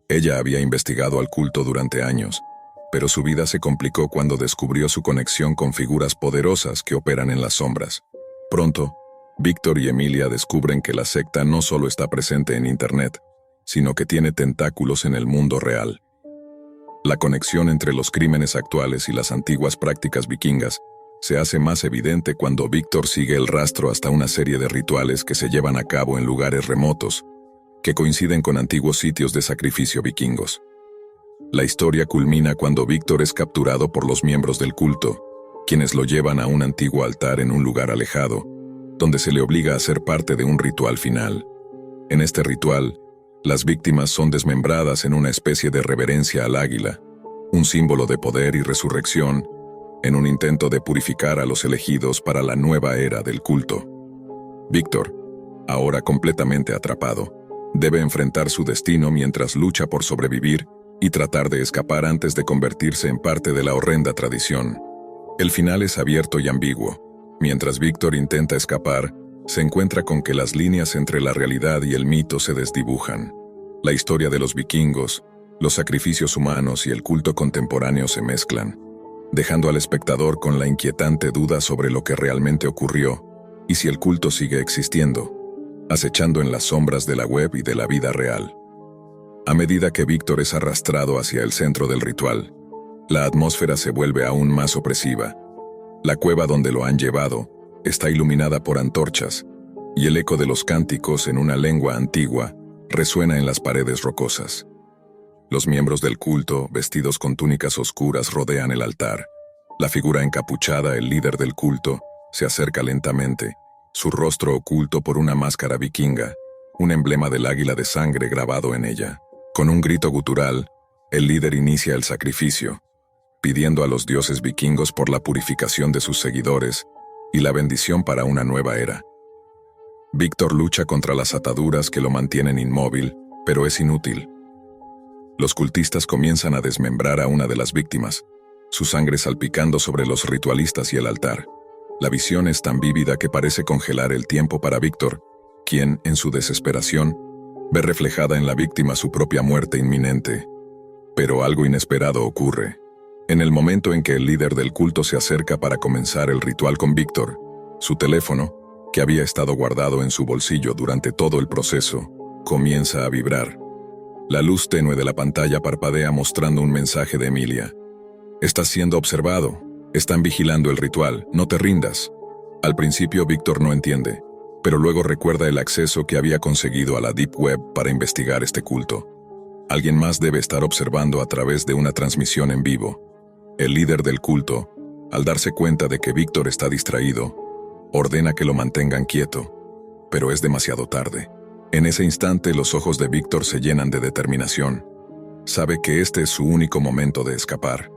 Speaker 1: Ella había investigado al culto durante años, pero su vida se complicó cuando descubrió su conexión con figuras poderosas que operan en las sombras. Pronto, Víctor y Emilia descubren que la secta no solo está presente en Internet, sino que tiene tentáculos en el mundo real. La conexión entre los crímenes actuales y las antiguas prácticas vikingas se hace más evidente cuando Víctor sigue el rastro hasta una serie de rituales que se llevan a cabo en lugares remotos, que coinciden con antiguos sitios de sacrificio vikingos. La historia culmina cuando Víctor es capturado por los miembros del culto, quienes lo llevan a un antiguo altar en un lugar alejado, donde se le obliga a ser parte de un ritual final. En este ritual, las víctimas son desmembradas en una especie de reverencia al águila, un símbolo de poder y resurrección, en un intento de purificar a los elegidos para la nueva era del culto. Víctor, ahora completamente atrapado, debe enfrentar su destino mientras lucha por sobrevivir y tratar de escapar antes de convertirse en parte de la horrenda tradición. El final es abierto y ambiguo. Mientras Víctor intenta escapar, se encuentra con que las líneas entre la realidad y el mito se desdibujan. La historia de los vikingos, los sacrificios humanos y el culto contemporáneo se mezclan, dejando al espectador con la inquietante duda sobre lo que realmente ocurrió y si el culto sigue existiendo, acechando en las sombras de la web y de la vida real. A medida que Víctor es arrastrado hacia el centro del ritual, la atmósfera se vuelve aún más opresiva. La cueva donde lo han llevado está iluminada por antorchas, y el eco de los cánticos en una lengua antigua resuena en las paredes rocosas. Los miembros del culto, vestidos con túnicas oscuras, rodean el altar. La figura encapuchada, el líder del culto, se acerca lentamente, su rostro oculto por una máscara vikinga, un emblema del águila de sangre grabado en ella. Con un grito gutural, el líder inicia el sacrificio, pidiendo a los dioses vikingos por la purificación de sus seguidores y la bendición para una nueva era. Víctor lucha contra las ataduras que lo mantienen inmóvil, pero es inútil. Los cultistas comienzan a desmembrar a una de las víctimas, su sangre salpicando sobre los ritualistas y el altar. La visión es tan vívida que parece congelar el tiempo para Víctor, quien, en su desesperación, ve reflejada en la víctima su propia muerte inminente. Pero algo inesperado ocurre. En el momento en que el líder del culto se acerca para comenzar el ritual con Víctor, su teléfono, que había estado guardado en su bolsillo durante todo el proceso, comienza a vibrar. La luz tenue de la pantalla parpadea mostrando un mensaje de Emilia. «Estás siendo observado. Están vigilando el ritual. No te rindas». Al principio Víctor no entiende, pero luego recuerda el acceso que había conseguido a la Deep Web para investigar este culto. Alguien más debe estar observando a través de una transmisión en vivo. El líder del culto, al darse cuenta de que Víctor está distraído, ordena que lo mantengan quieto, pero es demasiado tarde. En ese instante los ojos de Víctor se llenan de determinación. Sabe que este es su único momento de escapar.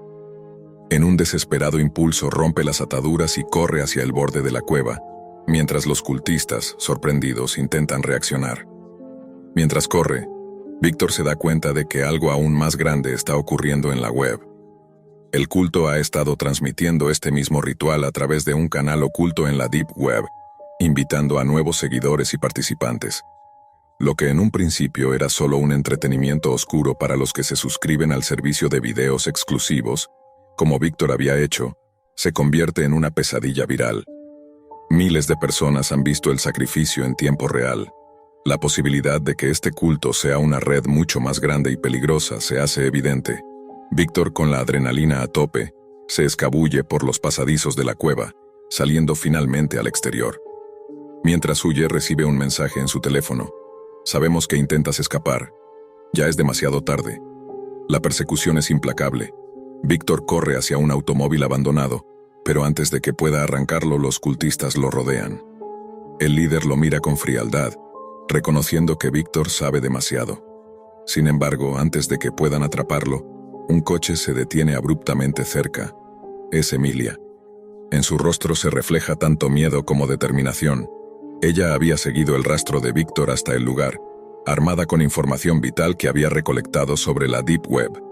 Speaker 1: En un desesperado impulso rompe las ataduras y corre hacia el borde de la cueva, mientras los cultistas, sorprendidos, intentan reaccionar. Mientras corre, Víctor se da cuenta de que algo aún más grande está ocurriendo en la web. El culto ha estado transmitiendo este mismo ritual a través de un canal oculto en la Deep Web, invitando a nuevos seguidores y participantes. Lo que en un principio era solo un entretenimiento oscuro para los que se suscriben al servicio de videos exclusivos, como Víctor había hecho, se convierte en una pesadilla viral. Miles de personas han visto el sacrificio en tiempo real. La posibilidad de que este culto sea una red mucho más grande y peligrosa se hace evidente. Víctor, con la adrenalina a tope, se escabulle por los pasadizos de la cueva, saliendo finalmente al exterior. Mientras huye, recibe un mensaje en su teléfono. Sabemos que intentas escapar. Ya es demasiado tarde. La persecución es implacable. Víctor corre hacia un automóvil abandonado, pero antes de que pueda arrancarlo, los cultistas lo rodean. El líder lo mira con frialdad, reconociendo que Víctor sabe demasiado. Sin embargo, antes de que puedan atraparlo, un coche se detiene abruptamente cerca. Es Emilia. En su rostro se refleja tanto miedo como determinación. Ella había seguido el rastro de Víctor hasta el lugar, armada con información vital que había recolectado sobre la Deep Web.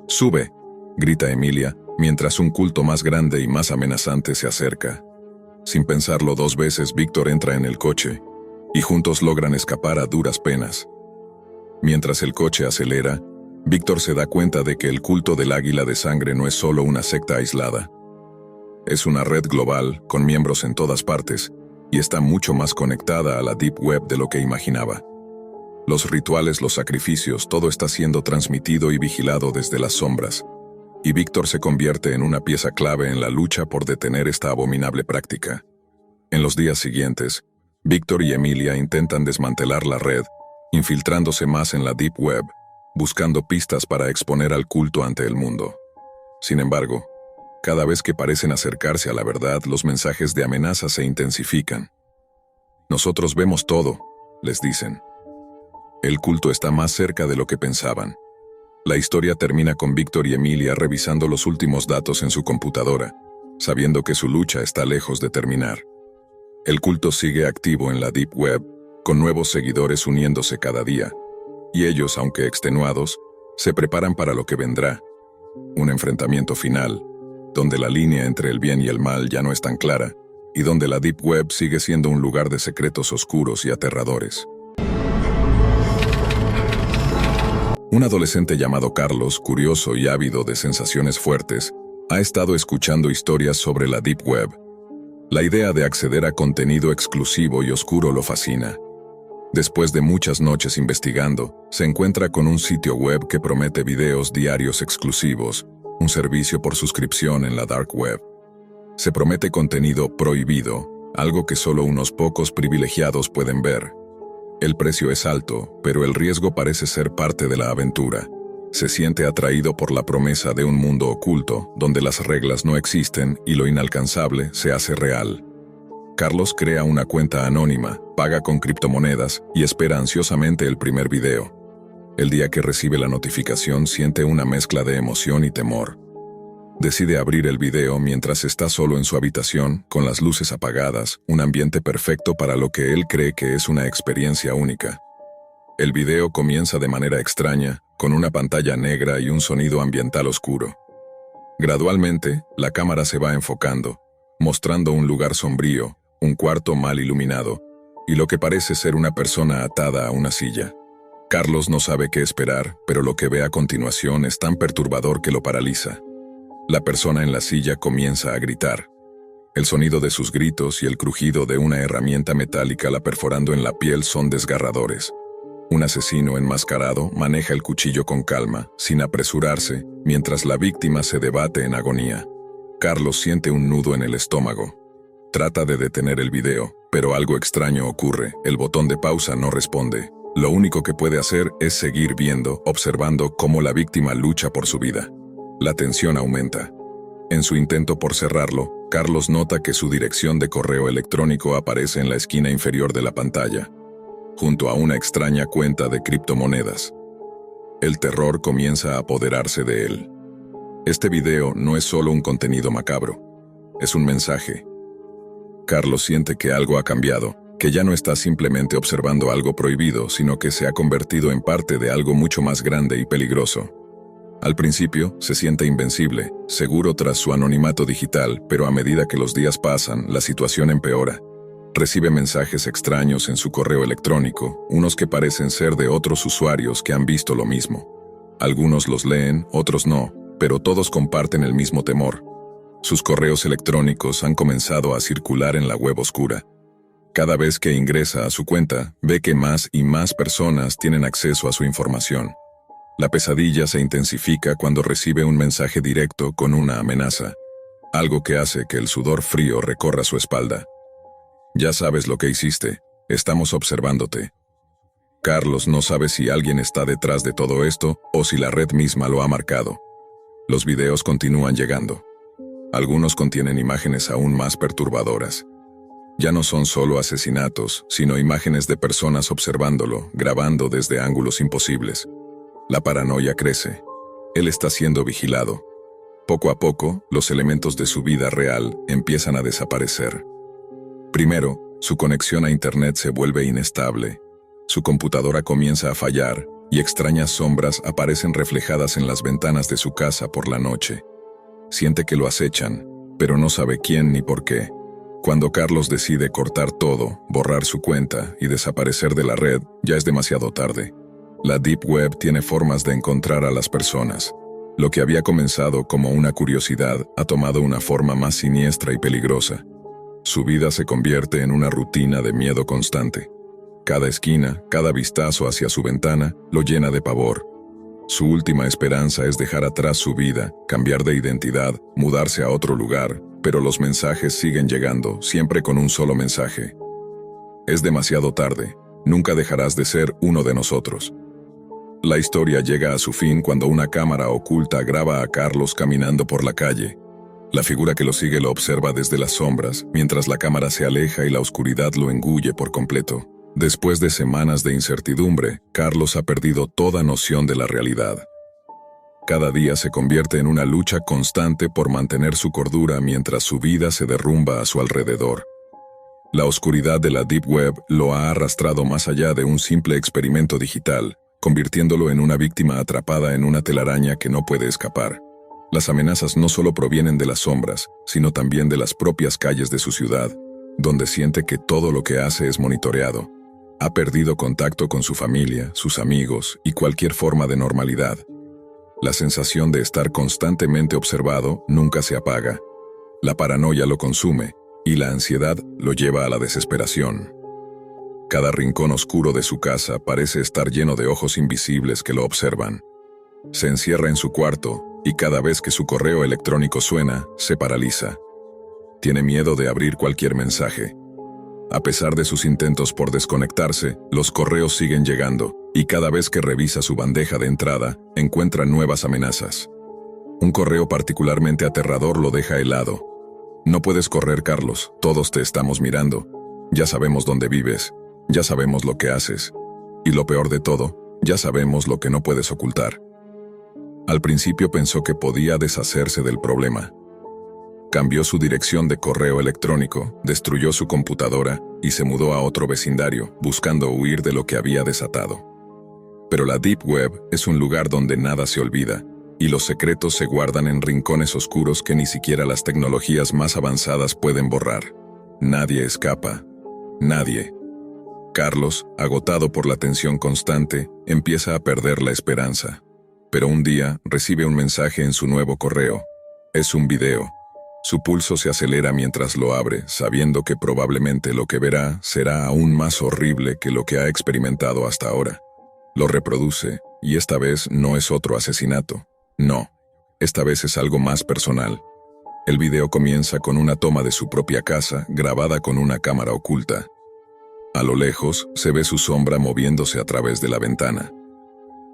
Speaker 1: «¡Sube!», grita Emilia, mientras un culto más grande y más amenazante se acerca. Sin pensarlo dos veces, Víctor entra en el coche, y juntos logran escapar a duras penas. Mientras el coche acelera, Víctor se da cuenta de que el culto del Águila de Sangre no es solo una secta aislada. Es una red global, con miembros en todas partes, y está mucho más conectada a la Deep Web de lo que imaginaba. Los rituales, los sacrificios, todo está siendo transmitido y vigilado desde las sombras, y Víctor se convierte en una pieza clave en la lucha por detener esta abominable práctica. En los días siguientes, Víctor y Emilia intentan desmantelar la red, infiltrándose más en la Deep Web, buscando pistas para exponer al culto ante el mundo. Sin embargo, cada vez que parecen acercarse a la verdad, los mensajes de amenaza se intensifican. «Nosotros vemos todo», les dicen. El culto está más cerca de lo que pensaban. La historia termina con Víctor y Emilia revisando los últimos datos en su computadora, sabiendo que su lucha está lejos de terminar. El culto sigue activo en la Deep Web, con nuevos seguidores uniéndose cada día, y ellos, aunque extenuados, se preparan para lo que vendrá, un enfrentamiento final, donde la línea entre el bien y el mal ya no es tan clara, y donde la Deep Web sigue siendo un lugar de secretos oscuros y aterradores. Un adolescente llamado Carlos, curioso y ávido de sensaciones fuertes, ha estado escuchando historias sobre la Deep Web. La idea de acceder a contenido exclusivo y oscuro lo fascina. Después de muchas noches investigando, se encuentra con un sitio web que promete videos diarios exclusivos, un servicio por suscripción en la Dark Web. Se promete contenido prohibido, algo que solo unos pocos privilegiados pueden ver. El precio es alto, pero el riesgo parece ser parte de la aventura. Se siente atraído por la promesa de un mundo oculto, donde las reglas no existen y lo inalcanzable se hace real. Carlos crea una cuenta anónima, paga con criptomonedas y espera ansiosamente el primer video. El día que recibe la notificación siente una mezcla de emoción y temor. Decide abrir el video mientras está solo en su habitación, con las luces apagadas, un ambiente perfecto para lo que él cree que es una experiencia única. El video comienza de manera extraña, con una pantalla negra y un sonido ambiental oscuro. Gradualmente, la cámara se va enfocando, mostrando un lugar sombrío, un cuarto mal iluminado, y lo que parece ser una persona atada a una silla. Carlos no sabe qué esperar, pero lo que ve a continuación es tan perturbador que lo paraliza. La persona en la silla comienza a gritar. El sonido de sus gritos y el crujido de una herramienta metálica la perforando en la piel son desgarradores. Un asesino enmascarado maneja el cuchillo con calma, sin apresurarse, mientras la víctima se debate en agonía. Carlos siente un nudo en el estómago. Trata de detener el video, pero algo extraño ocurre. El botón de pausa no responde. Lo único que puede hacer es seguir viendo, observando cómo la víctima lucha por su vida. La tensión aumenta. En su intento por cerrarlo, Carlos nota que su dirección de correo electrónico aparece en la esquina inferior de la pantalla, junto a una extraña cuenta de criptomonedas. El terror comienza a apoderarse de él. Este video no es solo un contenido macabro, es un mensaje. Carlos siente que algo ha cambiado, que ya no está simplemente observando algo prohibido, sino que se ha convertido en parte de algo mucho más grande y peligroso. Al principio, se siente invencible, seguro tras su anonimato digital, pero a medida que los días pasan, la situación empeora. Recibe mensajes extraños en su correo electrónico, unos que parecen ser de otros usuarios que han visto lo mismo. Algunos los leen, otros no, pero todos comparten el mismo temor. Sus correos electrónicos han comenzado a circular en la web oscura. Cada vez que ingresa a su cuenta, ve que más y más personas tienen acceso a su información. La pesadilla se intensifica cuando recibe un mensaje directo con una amenaza, algo que hace que el sudor frío recorra su espalda. Ya sabes lo que hiciste, estamos observándote. Carlos no sabe si alguien está detrás de todo esto o si la red misma lo ha marcado. Los videos continúan llegando. Algunos contienen imágenes aún más perturbadoras. Ya no son solo asesinatos, sino imágenes de personas observándolo, grabando desde ángulos imposibles. La paranoia crece. Él está siendo vigilado. Poco a poco, los elementos de su vida real empiezan a desaparecer. Primero, su conexión a Internet se vuelve inestable. Su computadora comienza a fallar y extrañas sombras aparecen reflejadas en las ventanas de su casa por la noche. Siente que lo acechan, pero no sabe quién ni por qué. Cuando Carlos decide cortar todo, borrar su cuenta y desaparecer de la red, ya es demasiado tarde. La Deep Web tiene formas de encontrar a las personas. Lo que había comenzado como una curiosidad ha tomado una forma más siniestra y peligrosa. Su vida se convierte en una rutina de miedo constante. Cada esquina, cada vistazo hacia su ventana, lo llena de pavor. Su última esperanza es dejar atrás su vida, cambiar de identidad, mudarse a otro lugar, pero los mensajes siguen llegando, siempre con un solo mensaje. Es demasiado tarde, nunca dejarás de ser uno de nosotros. La historia llega a su fin cuando una cámara oculta graba a Carlos caminando por la calle. La figura que lo sigue lo observa desde las sombras, mientras la cámara se aleja y la oscuridad lo engulle por completo. Después de semanas de incertidumbre, Carlos ha perdido toda noción de la realidad. Cada día se convierte en una lucha constante por mantener su cordura mientras su vida se derrumba a su alrededor. La oscuridad de la Deep Web lo ha arrastrado más allá de un simple experimento digital, convirtiéndolo en una víctima atrapada en una telaraña que no puede escapar. Las amenazas no solo provienen de las sombras, sino también de las propias calles de su ciudad, donde siente que todo lo que hace es monitoreado. Ha perdido contacto con su familia, sus amigos y cualquier forma de normalidad. La sensación de estar constantemente observado nunca se apaga. La paranoia lo consume y la ansiedad lo lleva a la desesperación. Cada rincón oscuro de su casa parece estar lleno de ojos invisibles que lo observan. Se encierra en su cuarto y cada vez que su correo electrónico suena, se paraliza. Tiene miedo de abrir cualquier mensaje. A pesar de sus intentos por desconectarse, los correos siguen llegando, y cada vez que revisa su bandeja de entrada, encuentra nuevas amenazas. Un correo particularmente aterrador lo deja helado. No puedes correr, Carlos, todos te estamos mirando. Ya sabemos dónde vives, ya sabemos lo que haces. Y lo peor de todo, ya sabemos lo que no puedes ocultar. Al principio pensó que podía deshacerse del problema. Cambió su dirección de correo electrónico, destruyó su computadora y se mudó a otro vecindario, buscando huir de lo que había desatado. Pero la Deep Web es un lugar donde nada se olvida, y los secretos se guardan en rincones oscuros que ni siquiera las tecnologías más avanzadas pueden borrar. Nadie escapa. Nadie. Carlos, agotado por la tensión constante, empieza a perder la esperanza. Pero un día recibe un mensaje en su nuevo correo. Es un video. Su pulso se acelera mientras lo abre, sabiendo que probablemente lo que verá será aún más horrible que lo que ha experimentado hasta ahora. Lo reproduce, y esta vez no es otro asesinato. No, esta vez es algo más personal. El video comienza con una toma de su propia casa, grabada con una cámara oculta. A lo lejos, se ve su sombra moviéndose a través de la ventana.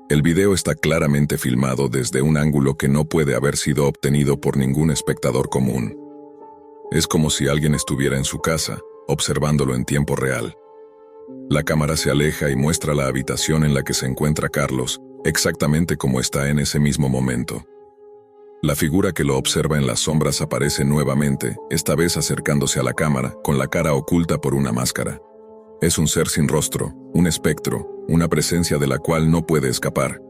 Speaker 1: El video está claramente filmado desde un ángulo que no puede haber sido obtenido por ningún espectador común. Es como si alguien estuviera en su casa, observándolo en tiempo real. La cámara se aleja y muestra la habitación en la que se encuentra Carlos, exactamente como está en ese mismo momento. La figura que lo observa en las sombras aparece nuevamente, esta vez acercándose a la cámara, con la cara oculta por una máscara. Es un ser sin rostro, un espectro, una presencia de la cual no puede escapar.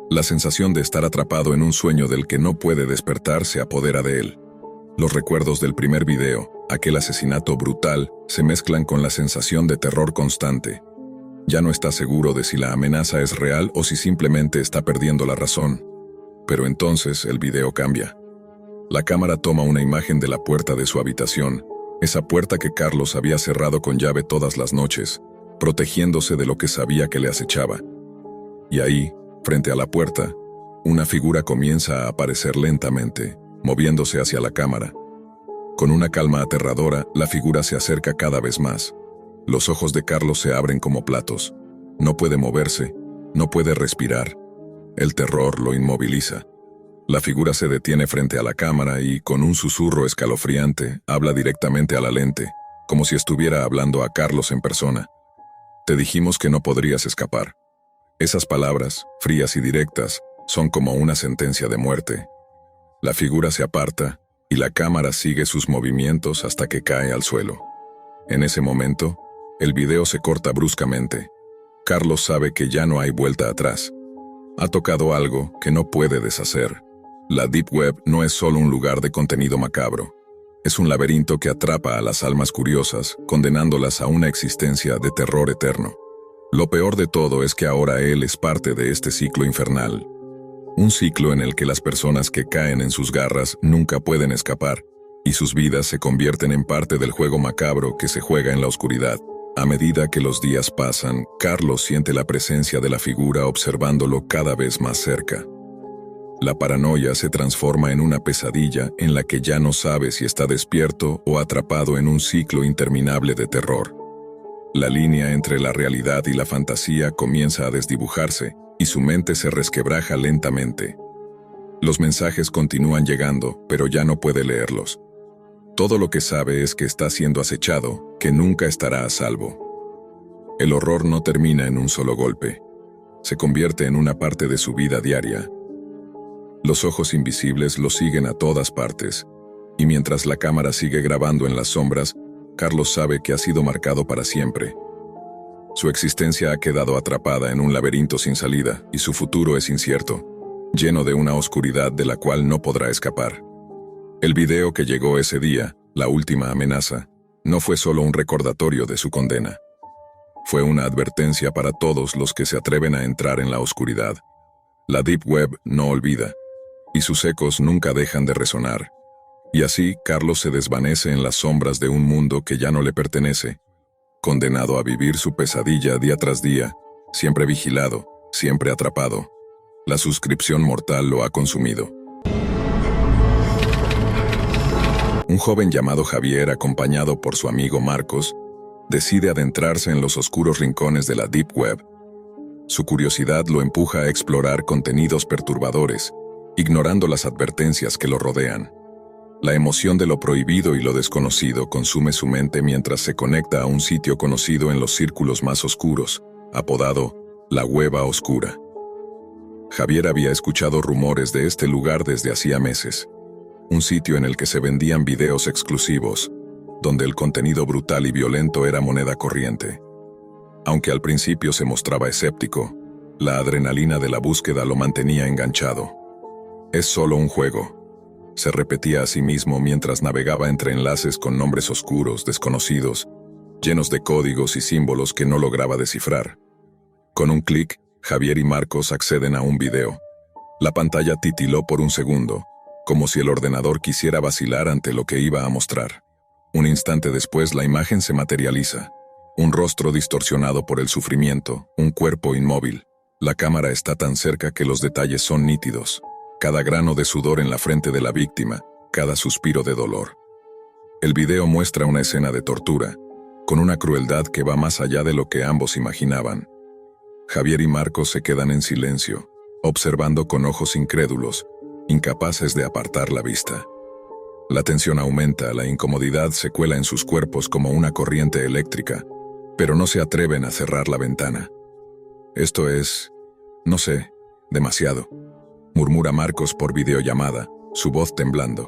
Speaker 1: La sensación de estar atrapado en un sueño del que no puede despertar se apodera de él. Los recuerdos del primer video, aquel asesinato brutal, se mezclan con la sensación de terror constante. Ya no está seguro de si la amenaza es real o si simplemente está perdiendo la razón. Pero entonces el video cambia. La cámara toma una imagen de la puerta de su habitación, esa puerta que Carlos había cerrado con llave todas las noches, protegiéndose de lo que sabía que le acechaba. Y ahí, frente a la puerta, una figura comienza a aparecer lentamente, moviéndose hacia la cámara. Con una calma aterradora, la figura se acerca cada vez más. Los ojos de Carlos se abren como platos. No puede moverse, no puede respirar. El terror lo inmoviliza. La figura se detiene frente a la cámara y, con un susurro escalofriante, habla directamente a la lente, como si estuviera hablando a Carlos en persona. Te dijimos que no podrías escapar. Esas palabras, frías y directas, son como una sentencia de muerte. La figura se aparta y la cámara sigue sus movimientos hasta que cae al suelo. En ese momento, el video se corta bruscamente. Carlos sabe que ya no hay vuelta atrás. Ha tocado algo que no puede deshacer. La Deep Web no es solo un lugar de contenido macabro. Es un laberinto que atrapa a las almas curiosas, condenándolas a una existencia de terror eterno. Lo peor de todo es que ahora él es parte de este ciclo infernal. Un ciclo en el que las personas que caen en sus garras nunca pueden escapar, y sus vidas se convierten en parte del juego macabro que se juega en la oscuridad. A medida que los días pasan, Carlos siente la presencia de la figura observándolo cada vez más cerca. La paranoia se transforma en una pesadilla en la que ya no sabe si está despierto o atrapado en un ciclo interminable de terror. La línea entre la realidad y la fantasía comienza a desdibujarse y su mente se resquebraja lentamente. Los mensajes continúan llegando, pero ya no puede leerlos. Todo lo que sabe es que está siendo acechado, que nunca estará a salvo. El horror no termina en un solo golpe. Se convierte en una parte de su vida diaria. Los ojos invisibles lo siguen a todas partes, y mientras la cámara sigue grabando en las sombras, Carlos sabe que ha sido marcado para siempre. Su existencia ha quedado atrapada en un laberinto sin salida, y su futuro es incierto, lleno de una oscuridad de la cual no podrá escapar. El video que llegó ese día, la última amenaza, no fue solo un recordatorio de su condena. Fue una advertencia para todos los que se atreven a entrar en la oscuridad. La Deep Web no olvida, y sus ecos nunca dejan de resonar. Y así, Carlos se desvanece en las sombras de un mundo que ya no le pertenece, condenado a vivir su pesadilla día tras día, siempre vigilado, siempre atrapado. La suscripción mortal lo ha consumido. Un joven llamado Javier, acompañado por su amigo Marcos, decide adentrarse en los oscuros rincones de la Deep Web. Su curiosidad lo empuja a explorar contenidos perturbadores, ignorando las advertencias que lo rodean. La emoción de lo prohibido y lo desconocido consume su mente mientras se conecta a un sitio conocido en los círculos más oscuros, apodado la Hueva Oscura. Javier había escuchado rumores de este lugar desde hacía meses. Un sitio en el que se vendían videos exclusivos, donde el contenido brutal y violento era moneda corriente. Aunque al principio se mostraba escéptico, la adrenalina de la búsqueda lo mantenía enganchado. Es solo un juego, se repetía a sí mismo mientras navegaba entre enlaces con nombres oscuros, desconocidos, llenos de códigos y símbolos que no lograba descifrar. Con un clic, Javier y Marcos acceden a un video. La pantalla titiló por un segundo, como si el ordenador quisiera vacilar ante lo que iba a mostrar. Un instante después la imagen se materializa. Un rostro distorsionado por el sufrimiento, un cuerpo inmóvil. La cámara está tan cerca que los detalles son nítidos. Cada grano de sudor en la frente de la víctima, cada suspiro de dolor. El video muestra una escena de tortura, con una crueldad que va más allá de lo que ambos imaginaban. Javier y Marcos se quedan en silencio, observando con ojos incrédulos, incapaces de apartar la vista. La tensión aumenta, la incomodidad se cuela en sus cuerpos como una corriente eléctrica, pero no se atreven a cerrar la ventana. Esto es, no sé, demasiado, murmura Marcos por videollamada, su voz temblando.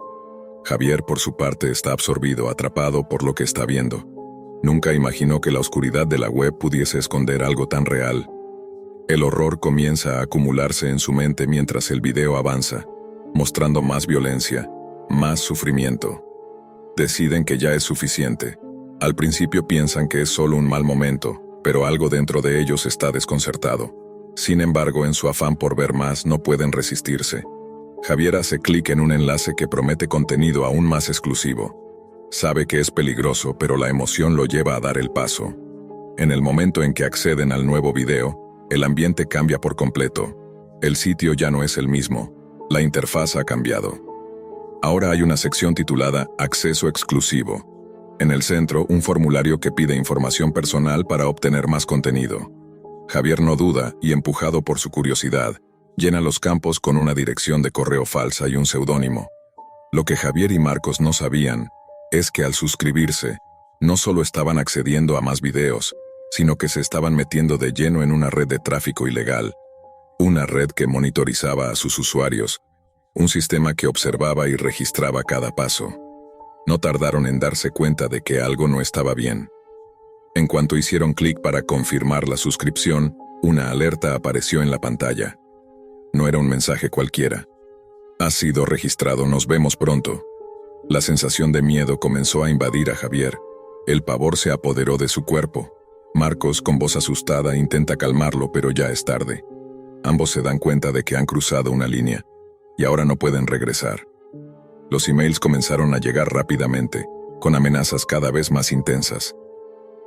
Speaker 1: Javier, por su parte, está absorbido, atrapado por lo que está viendo. Nunca imaginó que la oscuridad de la web pudiese esconder algo tan real. El horror comienza a acumularse en su mente mientras el video avanza, mostrando más violencia, más sufrimiento. Deciden que ya es suficiente. Al principio piensan que es solo un mal momento, pero algo dentro de ellos está desconcertado. Sin embargo, en su afán por ver más, no pueden resistirse. Javier hace clic en un enlace que promete contenido aún más exclusivo. Sabe que es peligroso, pero la emoción lo lleva a dar el paso. En el momento en que acceden al nuevo video, el ambiente cambia por completo. El sitio ya no es el mismo. La interfaz ha cambiado. Ahora hay una sección titulada Acceso exclusivo. En el centro, un formulario que pide información personal para obtener más contenido. Javier no duda y, empujado por su curiosidad, llena los campos con una dirección de correo falsa y un seudónimo. Lo que Javier y Marcos no sabían es que al suscribirse, no solo estaban accediendo a más videos, sino que se estaban metiendo de lleno en una red de tráfico ilegal. Una red que monitorizaba a sus usuarios, un sistema que observaba y registraba cada paso. No tardaron en darse cuenta de que algo no estaba bien. En cuanto hicieron clic para confirmar la suscripción, una alerta apareció en la pantalla. No era un mensaje cualquiera. Has sido registrado, nos vemos pronto. La sensación de miedo comenzó a invadir a Javier. El pavor se apoderó de su cuerpo. Marcos, con voz asustada, intenta calmarlo, pero ya es tarde. Ambos se dan cuenta de que han cruzado una línea, y ahora no pueden regresar. Los emails comenzaron a llegar rápidamente, con amenazas cada vez más intensas.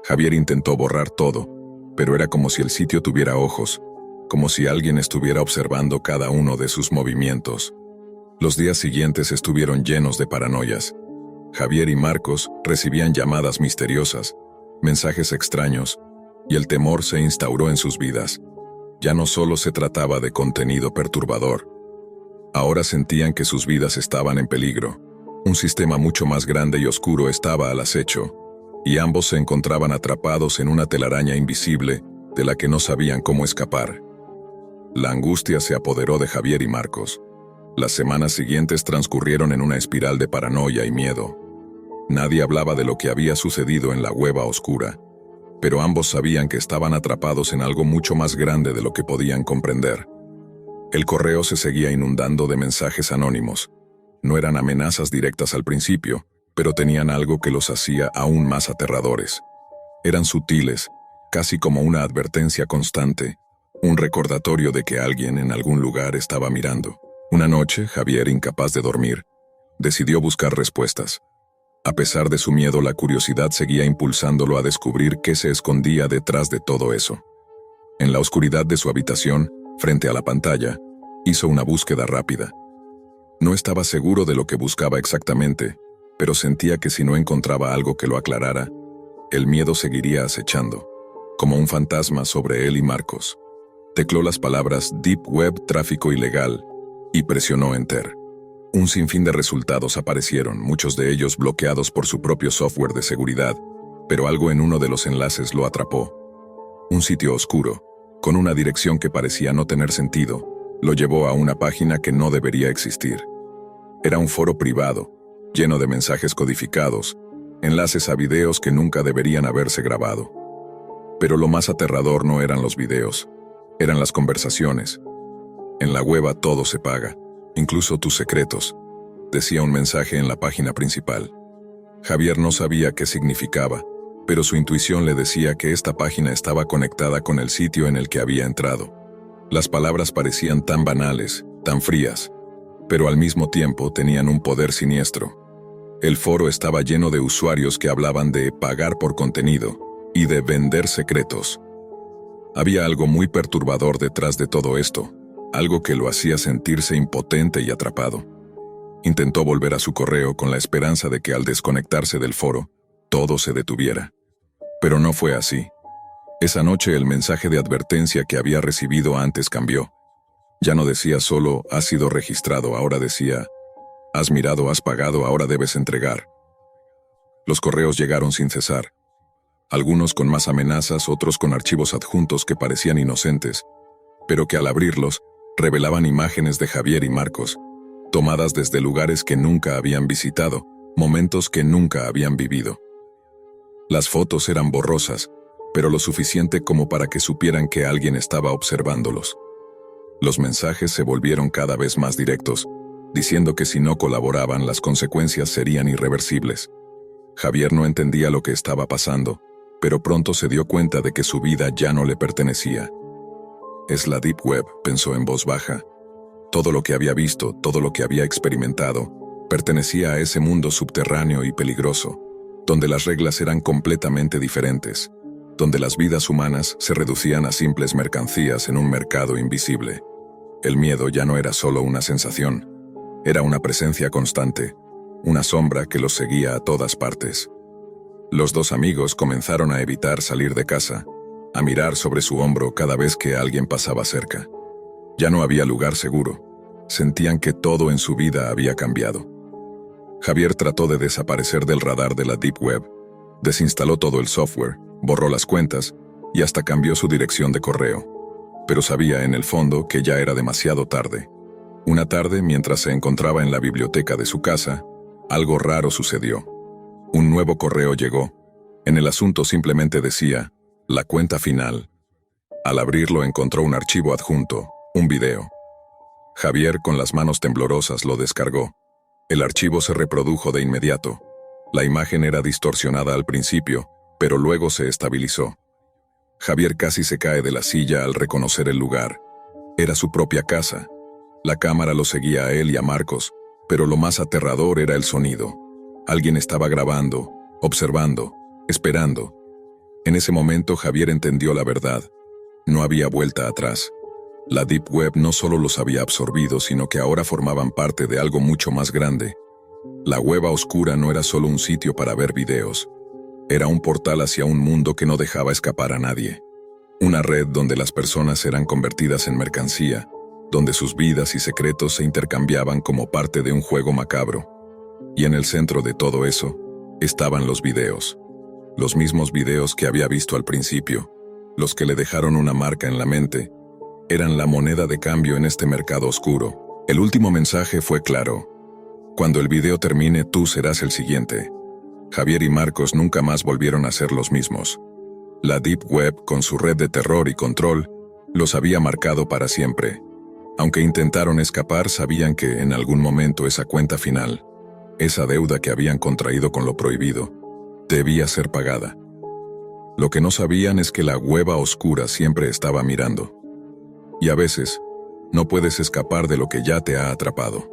Speaker 1: Javier intentó borrar todo, pero era como si el sitio tuviera ojos, como si alguien estuviera observando cada uno de sus movimientos. Los días siguientes estuvieron llenos de paranoias. Javier y Marcos recibían llamadas misteriosas, mensajes extraños, y el temor se instauró en sus vidas. Ya no solo se trataba de contenido perturbador. Ahora sentían que sus vidas estaban en peligro. Un sistema mucho más grande y oscuro estaba al acecho, y ambos se encontraban atrapados en una telaraña invisible de la que no sabían cómo escapar. La angustia se apoderó de Javier y Marcos. Las semanas siguientes transcurrieron en una espiral de paranoia y miedo. Nadie hablaba de lo que había sucedido en la hueva oscura, pero ambos sabían que estaban atrapados en algo mucho más grande de lo que podían comprender. El correo se seguía inundando de mensajes anónimos. No eran amenazas directas al principio, pero tenían algo que los hacía aún más aterradores. Eran sutiles, casi como una advertencia constante, un recordatorio de que alguien en algún lugar estaba mirando. Una noche, Javier, incapaz de dormir, decidió buscar respuestas. A pesar de su miedo, la curiosidad seguía impulsándolo a descubrir qué se escondía detrás de todo eso. En la oscuridad de su habitación, frente a la pantalla, hizo una búsqueda rápida. No estaba seguro de lo que buscaba exactamente, pero sentía que si no encontraba algo que lo aclarara, el miedo seguiría acechando, como un fantasma sobre él y Marcos. Tecló las palabras Deep Web, tráfico ilegal, y presionó Enter. Un sinfín de resultados aparecieron, muchos de ellos bloqueados por su propio software de seguridad, pero algo en uno de los enlaces lo atrapó. Un sitio oscuro, con una dirección que parecía no tener sentido, lo llevó a una página que no debería existir. Era un foro privado, lleno de mensajes codificados, enlaces a videos que nunca deberían haberse grabado. Pero lo más aterrador no eran los videos, eran las conversaciones. En la web todo se paga, incluso tus secretos, decía un mensaje en la página principal. Javier no sabía qué significaba, pero su intuición le decía que esta página estaba conectada con el sitio en el que había entrado. Las palabras parecían tan banales, tan frías, pero al mismo tiempo tenían un poder siniestro. El foro estaba lleno de usuarios que hablaban de pagar por contenido y de vender secretos. Había algo muy perturbador detrás de todo esto, algo que lo hacía sentirse impotente y atrapado. Intentó volver a su correo con la esperanza de que al desconectarse del foro, todo se detuviera. Pero no fue así. Esa noche el mensaje de advertencia que había recibido antes cambió. Ya no decía solo "has sido registrado", ahora decía "has mirado, has pagado, ahora debes entregar". Los correos llegaron sin cesar. Algunos con más amenazas, otros con archivos adjuntos que parecían inocentes, pero que al abrirlos, revelaban imágenes de Javier y Marcos, tomadas desde lugares que nunca habían visitado, momentos que nunca habían vivido. Las fotos eran borrosas, pero lo suficiente como para que supieran que alguien estaba observándolos. Los mensajes se volvieron cada vez más directos, diciendo que si no colaboraban las consecuencias serían irreversibles. Javier no entendía lo que estaba pasando, pero pronto se dio cuenta de que su vida ya no le pertenecía. Es la Deep Web, pensó en voz baja. Todo lo que había visto, todo lo que había experimentado, pertenecía a ese mundo subterráneo y peligroso, donde las reglas eran completamente diferentes, donde las vidas humanas se reducían a simples mercancías en un mercado invisible. El miedo ya no era solo una sensación, era una presencia constante, una sombra que los seguía a todas partes. Los dos amigos comenzaron a evitar salir de casa, a mirar sobre su hombro cada vez que alguien pasaba cerca. Ya no había lugar seguro. Sentían que todo en su vida había cambiado. Javier trató de desaparecer del radar de la Deep Web, desinstaló todo el software, borró las cuentas y hasta cambió su dirección de correo. Pero sabía en el fondo que ya era demasiado tarde. Una tarde, mientras se encontraba en la biblioteca de su casa, algo raro sucedió. Un nuevo correo llegó. En el asunto simplemente decía, la cuenta final. Al abrirlo encontró un archivo adjunto, un video. Javier, con las manos temblorosas, lo descargó. El archivo se reprodujo de inmediato. La imagen era distorsionada al principio, pero luego se estabilizó. Javier casi se cae de la silla al reconocer el lugar. Era su propia casa. La cámara lo seguía a él y a Marcos, pero lo más aterrador era el sonido. Alguien estaba grabando, observando, esperando. En ese momento Javier entendió la verdad. No había vuelta atrás. La Deep Web no solo los había absorbido, sino que ahora formaban parte de algo mucho más grande. La hueva oscura no era solo un sitio para ver videos. Era un portal hacia un mundo que no dejaba escapar a nadie. Una red donde las personas eran convertidas en mercancía, donde sus vidas y secretos se intercambiaban como parte de un juego macabro. Y en el centro de todo eso, estaban los videos. Los mismos videos que había visto al principio, los que le dejaron una marca en la mente, eran la moneda de cambio en este mercado oscuro. El último mensaje fue claro. Cuando el video termine, tú serás el siguiente. Javier y Marcos nunca más volvieron a ser los mismos. La Deep Web, con su red de terror y control, los había marcado para siempre. Aunque intentaron escapar, sabían que en algún momento esa cuenta final, esa deuda que habían contraído con lo prohibido, debía ser pagada. Lo que no sabían es que la hueva oscura siempre estaba mirando. Y a veces, no puedes escapar de lo que ya te ha atrapado.